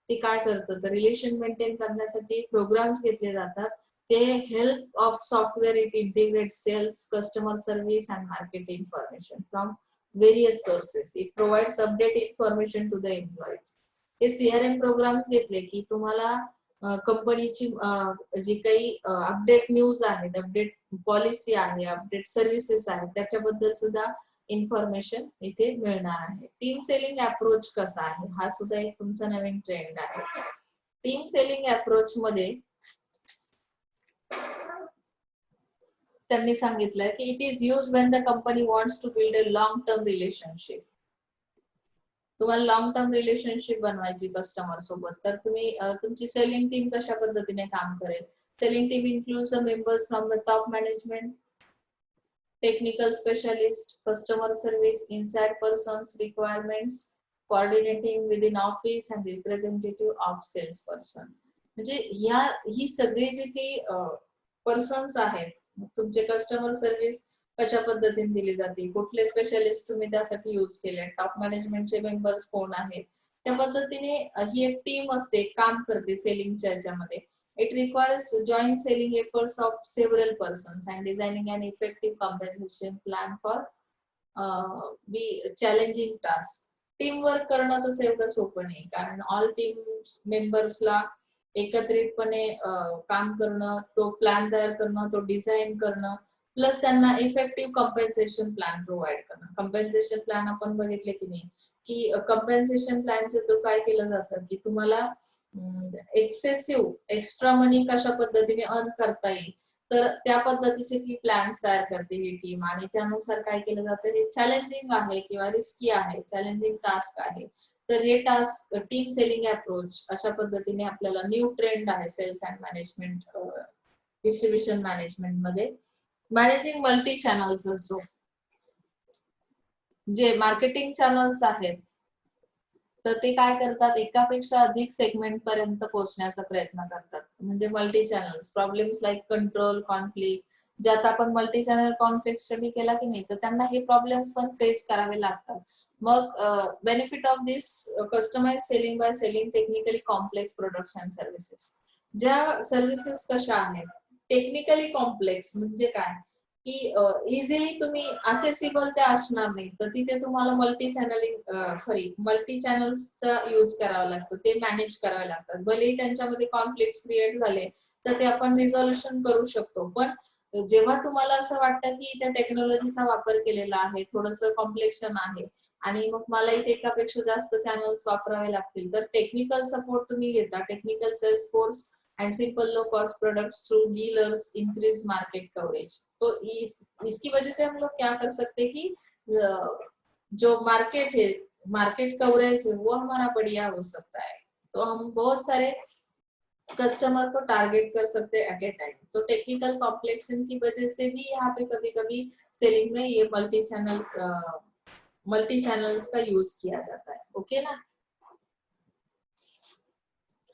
ते काय करतं, तर रिलेशन मेंटेन करण्यासाठी प्रोग्राम्स घेतले जातात. ते help of software it integrate sales, customer service and market information from various sources. It provides update information to the employees. हे CRM प्रोग्राम्स घेतले की तुम्हाला कंपनीची जी काही अपडेट न्यूज आहेत, अपडेट पॉलिसी आहे, अपडेट सर्व्हिसेस आहेत, त्याच्याबद्दल सुद्धा इन्फॉर्मेशन इथे मिळणार आहे. टीम सेलिंग अप्रोच कसा आहे, हा सुद्धा एक तुमचा नवीन ट्रेंड आहे. टीम सेलिंग अप्रोच मध्ये त्यांनी सांगितलंय की it is use when the company wants to build a long term relationship. तुम्हाला लॉंग टर्म रिलेशनशिप बनवायची कस्टमर सोबत, तर तुम्ही तुमची सेलिंग टीम कशा पद्धतीने काम करेल. Selling team includes the members from the top management, technical specialist, customer service, inside persons, requirements, coordinating with in office and representative of sales person. म्हणजे ही सगळे जे काही पर्सन्स आहेत, तुमचे कस्टमर सर्व्हिस कशा पद्धतीने दिली जाते, कुठले स्पेशलिस्ट तुम्ही त्यासाठी यूज केले, टॉप मॅनेजमेंटचे मेंबर्स कोण आहेत, त्या पद्धतीने ही एक टीम असते, काम करते सेलिंगच्या याच्यामध्ये. It requires joint selling efforts of several persons and designing an effective compensation plan for the challenging task. Team work करणं तसं एवढं सोपं नाही, कारण ऑल टीम मेंबर्सला एकत्रितपणे काम करणं, तो प्लॅन तयार करणं, तो डिझाईन करणं, प्लस त्यांना इफेक्टिव्ह कॉम्पेन्सेशन प्लॅन प्रोव्हाइड करणं. कॉम्पेन्सेशन प्लॅन आपण बघितले की नाही, की कॉम्पेन्सेशन प्लॅनचं तो काय केलं जातं की तुम्हाला एक्सेसिव्ह एक्स्ट्रा मनी कशा पद्धतीने अर्न करता येईल, तर त्या पद्धतीचे ही प्लॅन्स तयार करते ही टीम. आणि त्यानुसार काय केलं जातं, हे चॅलेंजिंग आहे किंवा रिस्की आहे, चॅलेंजिंग टास्क आहे, तर हे टास्क टीम सेलिंग अप्रोच अशा पद्धतीने आपल्याला न्यू ट्रेंड आहे sales and management, distribution management मध्ये. मॅनेजिंग मल्टी चॅनल्स असो, जे मार्केटिंग चॅनल्स आहेत तर ते काय करतात, एकापेक्षा अधिक सेगमेंट पर्यंत पोहोचण्याचा प्रयत्न करतात. म्हणजे multi channels. Problems like control, conflict, ज्यात आपण मल्टी चॅनल कॉन्फ्लिक्ट स्टडी केला की नाही, तर त्यांना हे प्रॉब्लेम्स पण फेस करावे लागतात. मग benefit of this customise selling by selling technically complex products and services. ज्या सर्व्हिसेस कशा आहेत टेक्निकली कॉम्प्लेक्स, म्हणजे काय की इझिली तुम्ही असेसिबल ते असणार नाही, तर तिथे तुम्हाला मल्टी चॅनल्सचा यूज करावा लागतो, ते मॅनेज करावे लागतात. भलेही त्यांच्यामध्ये कॉन्फ्लिक्ट क्रिएट झाले तर ते आपण रिझोल्युशन करू शकतो, पण जेव्हा तुम्हाला असं वाटतं की त्या टेक्नॉलॉजीचा वापर केलेला आहे, थोडंसं कॉम्प्लेक्शन आहे आणि मग मला इथे एकापेक्षा जास्त चॅनल्स वापरावे लागतील, तर टेक्निकल सपोर्ट तुम्ही घेता, technical sales force and simple low cost products through dealers increase market coverage. तो इसकी वजह से हम लोग क्या कर सकते हैं कि जो मार्केट है, मार्केट कवरेज है, वो हमारा बढ़िया हो सकता है. तो हम बहुत सारे कस्टमर को टारगेट कर सकते हैं एट ए टाइम. तो टेक्निकल कॉम्प्लेक्शन की वजह से भी यहाँ पे कभी कभी सेलिंग में ये मल्टी चैनल्स का यूज किया जाता है. ओके ना.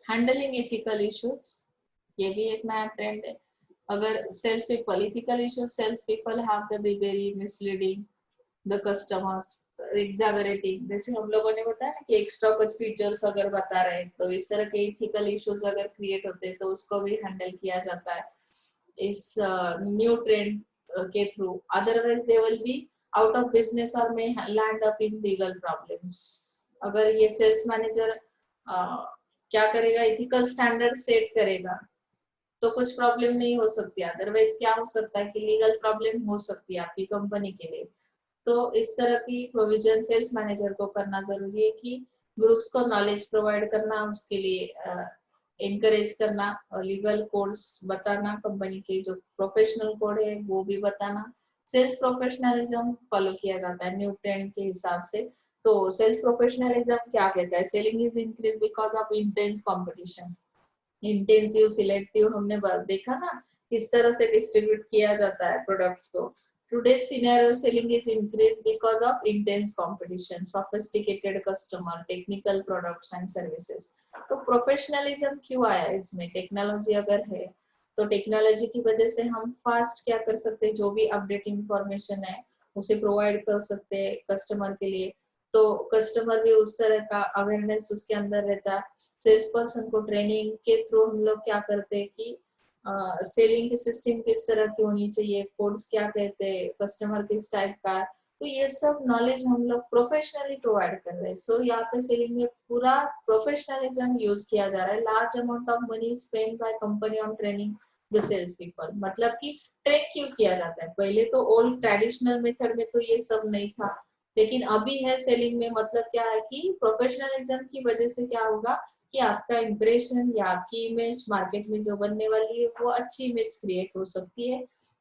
हैंडलिंग एथिकल इश्यूज, ये भी एक नया ट्रेंड है. अगर sales people ethical issues, sales people have the be very misleading the customers, exaggerating. जैसे हम लोगों ने बताया ना कि एक्स्ट्रा कुछ फीचर्स अगर बता रहे हैं, तो इस तरह के इथिकल इश्यूज अगर क्रिएट होते हैं तो उसको भी हैंडल किया जाता है इस न्यू ट्रेंड के through. Otherwise they will be out of business or may land up in legal problems. अगर ये सेल्स मैनेजर क्या करेगा, इथिकल स्टैंडर्ड सेट करेगा तो कुछ प्रॉब्लम नहीं हो सकती. अदरवाइज क्या हो सकता है कि लीगल प्रॉब्लम हो सकती है आपकी कंपनी के लिए. तो इस तरह की प्रोविजन सेल्स मैनेजर को करना जरूरी है कि ग्रुप्स को नॉलेज प्रोवाइड करना, उसके लिए encourage करना, लीगल कोड्स बताना, कंपनी के जो प्रोफेशनल कोड है वो भी बताना, सेल्स प्रोफेशनलिज्म फॉलो किया जाता है न्यू ट्रेंड के हिसाब से। तो सेल्स प्रोफेशनलिज्म क्या कहता है? Selling is increase because of intense competition. Intensive selective हमने देखा ना किस तरह से डिस्ट्रीब्यूट किया जाता है प्रोडक्ट्स को। Today's scenario selling is increased because of intense competition, sophisticated customer, technical products and services. तो प्रोफेशनलिज्म क्यों आया इसमें? टेक्नोलॉजी अगर है तो टेक्नोलॉजी की वजह से हम फास्ट क्या कर सकते हैं, जो भी अपडेट इंफॉर्मेशन है उसे प्रोवाइड कर सकते हैं कस्टमर के लिए। तो कस्टमर भी उस तरह का अवेयरनेस उसके अंदर रहता है। सेल्स पर्सन को ट्रेनिंग के थ्रू हम लोग क्या करते हैं कि सेलिंग की सिस्टम किस तरह की होनी चाहिए, कोड्स क्या कहते हैं, कस्टमर किस टाइप का, तो ये सब नॉलेज हम लोग प्रोफेशनली प्रोवाइड कर रहे हैं। सो यहाँ पे सेलिंग में पूरा प्रोफेशनलिज्म यूज किया जा रहा है। Large amount of money spend by company on training the sales people. मतलब कि ट्रेन क्यों किया जाता है? पहले तो ओल्ड ट्रेडिशनल मेथड में तो ये सब नहीं था, लेकिन अभी है सेलिंग में। मतलब क्या है कि प्रोफेशनलिज्म की वजह से क्या होगा कि आपका इंप्रेशन या आपकी इमेज मार्केट में जो बनने वाली है वो अच्छी इमेज क्रिएट हो सकती है,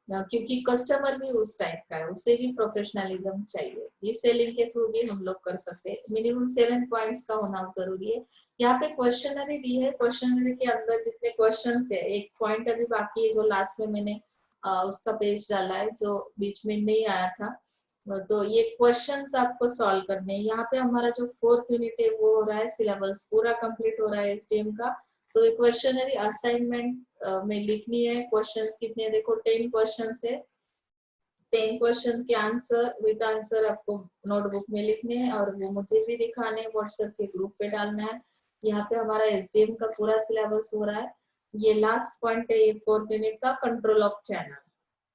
क्योंकि कस्टमर भी उस टाइप का है, उसे भी प्रोफेशनलिज्म चाहिए। ये सेलिंग के थ्रू भी हम लोग कर सकते हैं। मिनिमम 7 पॉइंट्स का होना जरूरी है। यहाँ पे क्वेश्चनरी दी है, क्वेश्चनरी के अंदर जितने क्वेश्चन है, एक पॉइंट अभी बाकी है जो लास्ट में मैंने उसका पेज डाला है जो बीच में नहीं आया था। तो ये क्वेश्चंस आपको सॉल्व करने हैं। यहाँ पे हमारा जो 4th यूनिट है वो हो रहा है, सिलेबस पूरा कंप्लीट हो रहा है एसडीएम का। तो ये क्वेश्चनरी असाइनमेंट में लिखनी है। क्वेश्चंस कितने? देखो 10 क्वेश्चंस है। 10 क्वेश्चन के आंसर विद आंसर आपको नोटबुक में लिखने हैं और वो मुझे भी दिखाने हैं, व्हाट्सएप के ग्रुप पे डालना है। यहाँ पे हमारा एसडीएम का पूरा सिलेबस हो रहा है। ये लास्ट पॉइंट है, ये 4th यूनिट का, कंट्रोल ऑफ चैनल।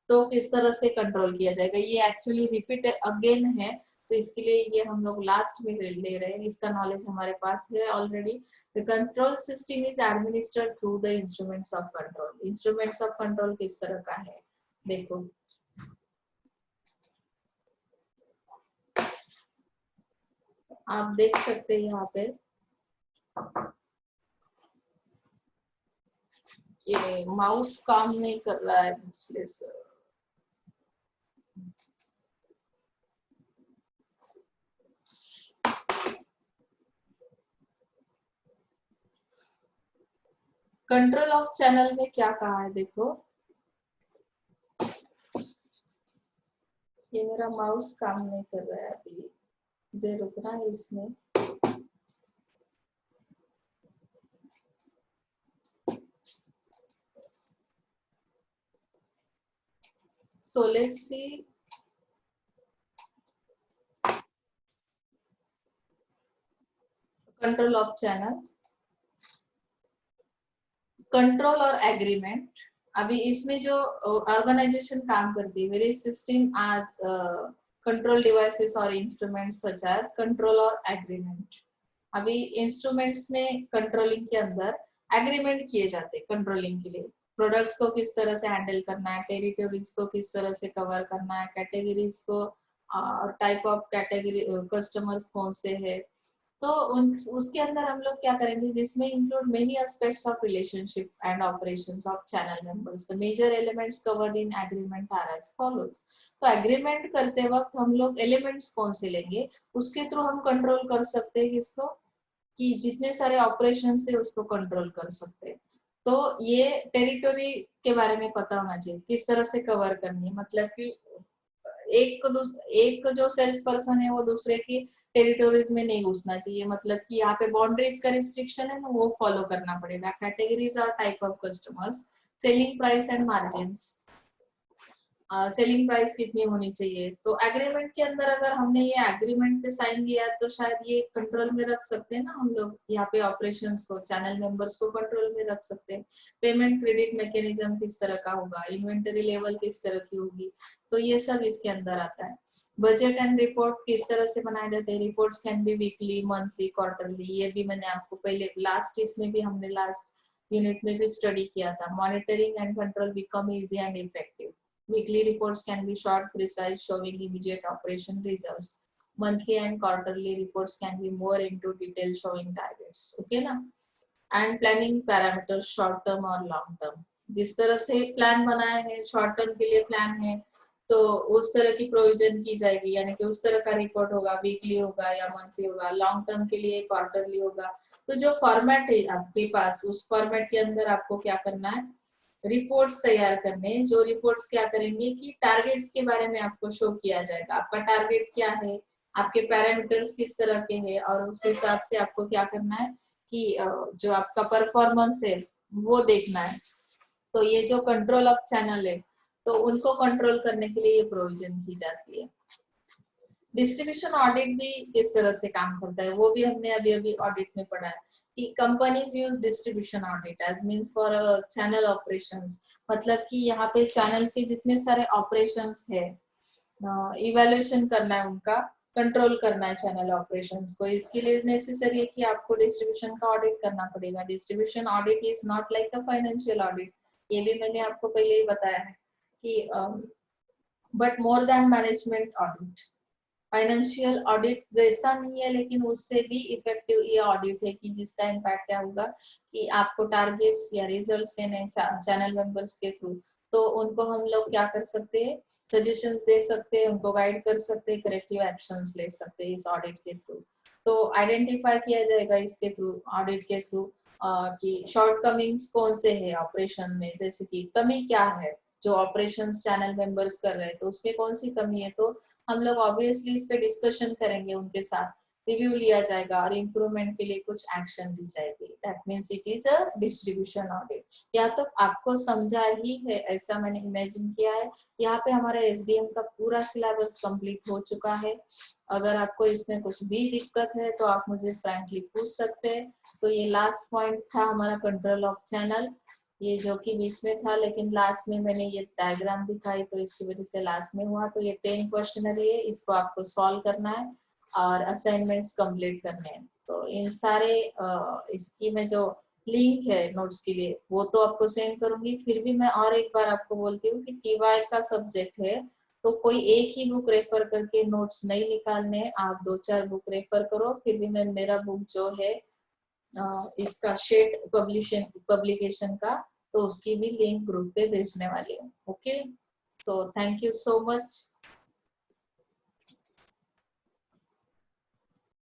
तो किस तरह से कंट्रोल किया जाएगा, ये एक्चुअली रिपीट अगेन है, तो इसके लिए ये हम लोग लास्ट में ले रहे हैं। इसका नॉलेज हमारे पास है already. The control system is administered through the instruments of control. Instruments of control किस तरह का है देखो, आप देख सकते हैं यहाँ पे ये माउस काम नहीं कर रहा है इसलिए सर। कंट्रोल ऑफ चैनल में क्या कहा है देखो, ये मेरा माउस काम नहीं कर रहा है अभी, मुझे रुकना है इसमें। So let's see. Control of channel, control और एग्रीमेंट। अभी इसमें जो ऑर्गेनाइजेशन काम करती है, वेरियस सिस्टम आज कंट्रोल डिवाइसेस और इंस्ट्रूमेंट्स सच एज कंट्रोल और एग्रीमेंट। अभी इंस्ट्रूमेंट्स में कंट्रोलिंग के अंदर एग्रीमेंट किए जाते हैं कंट्रोलिंग के लिए। प्रोडक्ट्स को किस तरह से हैंडल करना है, टेरिटोरीज को किस तरह से कवर करना है, कैटेगरीज को, टाइप ऑफ कैटेगरी कस्टमर्स कौन से है, तो उसके अंदर हम लोग क्या करेंगे, जिसमें include many aspects of relationship and operations of channel members. The major elements covered in agreement are as follows. तो एग्रीमेंट करते वक्त हम लोग एलिमेंट्स कौन से लेंगे, उसके थ्रू हम कंट्रोल कर सकते हैं किसको, कि जितने सारे ऑपरेशन है उसको कंट्रोल कर सकते हैं। तो ये टेरिटोरी के बारे में पता होना चाहिए, किस तरह से कवर करनी है। मतलब कि एक जो सेल्स पर्सन है वो दूसरे की टेरिटोरीज में नहीं घुसना चाहिए। मतलब कि यहाँ पे बाउंड्रीज का रिस्ट्रिक्शन है ना, वो फॉलो करना पड़ेगा। कैटेगरीज और type of customers, selling price and margins, selling price कितनी होनी चाहिए। तो एग्रीमेंट के अंदर अगर हमने ये एग्रीमेंट पे साइन किया तो शायद ये कंट्रोल में रख सकते हैं ना हम लोग, यहाँ पे ऑपरेशंस को, चैनल मेंबर्स को कंट्रोल में रख सकते हैं। पेमेंट क्रेडिट मैकेनिज्म किस तरह का होगा, इन्वेंटरी लेवल किस तरह की होगी, तो ये सब इसके अंदर आता है। बजट एंड रिपोर्ट किस तरह से बनाए जाते हैं, reports can be weekly, monthly, quarterly. ये भी मैंने आपको पहले लास्ट इसमें भी हमने लास्ट यूनिट में भी स्टडी किया था। Monitoring and control become easy and effective. Weekly reports can be short, precise, showing immediate operation results. Monthly and quarterly reports can be more into detail, showing targets. Okay ना? And planning parameter short term or long term. जिस तरह से प्लान बनाया है, शॉर्ट टर्म के लिए प्लान है, तो उस तरह की प्रोविजन की जाएगी, यानी कि उस तरह का रिपोर्ट होगा, वीकली होगा या मंथली होगा। लॉन्ग टर्म के लिए क्वार्टरली होगा। तो जो फॉर्मेट है आपके पास, उस फॉर्मेट के अंदर आपको क्या करना है, रिपोर्ट्स तैयार करने। जो रिपोर्ट्स क्या करेंगे कि टारगेट्स के बारे में आपको शो किया जाएगा, आपका टारगेट क्या है, आपके पैरामीटर्स किस तरह के हैं, और उस हिसाब से आपको क्या करना है कि जो आपका परफॉर्मेंस है वो देखना है। तो ये जो कंट्रोल ऑफ चैनल है, तो उनको कंट्रोल करने के लिए ये प्रोविजन की जाती है। डिस्ट्रीब्यूशन ऑडिट भी किस तरह से काम करता है, वो भी हमने अभी अभी ऑडिट में पढ़ा है कि companies use distribution audit as mean for channel operations. मतलब कि यहाँ पे चैनल के जितने सारे ऑपरेशंस है, इवेल्युएशन करना है उनका, कंट्रोल करना है चैनल ऑपरेशंस को। इसके लिए नेसेसरी है कि आपको डिस्ट्रीब्यूशन का ऑडिट करना पड़ेगा। Distribution audit is not like a financial audit, ये भी मैंने आपको पहले ही बताया है कि but more than management audit. Financial audit जैसा नहीं है, लेकिन उससे भी इफेक्टिव ये ऑडिट है कि जिसका इम्पैक्ट क्या होगा कि आपको टारगेट्स या रिजल्ट्स देने चैनल मेंबर्स के थ्रू, तो उनको हम लोग क्या कर सकते हैं, सजेशंस दे सकते हैं, उनको गाइड कर सकते हैं, करेक्टिव एक्शंस ले सकते हैं इस ऑडिट के थ्रू। तो आइडेंटिफाई किया जाएगा इसके थ्रू, ऑडिट के थ्रू, कि शॉर्टकमिंग्स कौन से है ऑपरेशन में, जैसे कि कमी क्या है जो ऑपरेशंस चैनल मेंबर्स कर रहे हैं, तो उसमें कौन सी कमी है, तो हम लोग ऑब्वियसली इस पे डिस्कशन करेंगे, उनके साथ रिव्यू लिया जाएगा और इम्प्रूवमेंट के लिए कुछ एक्शन ली जाएगी। That means it is a distribution audit. या तो आपको समझा ही है ऐसा मैंने इमेजिन किया है। यहाँ पे हमारा एसडीएम का पूरा सिलेबस कंप्लीट हो चुका है। अगर आपको इसमें कुछ भी दिक्कत है तो आप मुझे फ्रैंकली पूछ सकते हैं। तो ये लास्ट पॉइंट था हमारा कंट्रोल ऑफ चैनल, ये जो कि बीच में था, लेकिन लास्ट में मैंने ये डायग्राम दिखाई तो इसकी वजह से लास्ट में हुआ। तो ये 10 क्वेश्चनरी है, इसको आपको सॉल्व करना है और असाइनमेंट्स कंप्लीट करने हैं। तो इन सारे इसकी में जो लिंक है नोट्स के लिए वो तो आपको सेंड करूंगी। फिर भी मैं और एक बार आपको बोलती हूँ कि टीवाई का सब्जेक्ट है, तो कोई एक ही बुक रेफर करके नोट्स नहीं निकालने, आप 2-4 बुक रेफर करो। फिर भी मैं मेरा बुक जो है इसका शेड पब्लिकेशन का, तो उसकी भी लिंक ग्रुप पे भेजने वाली हूँ। Okay, so thank you so much.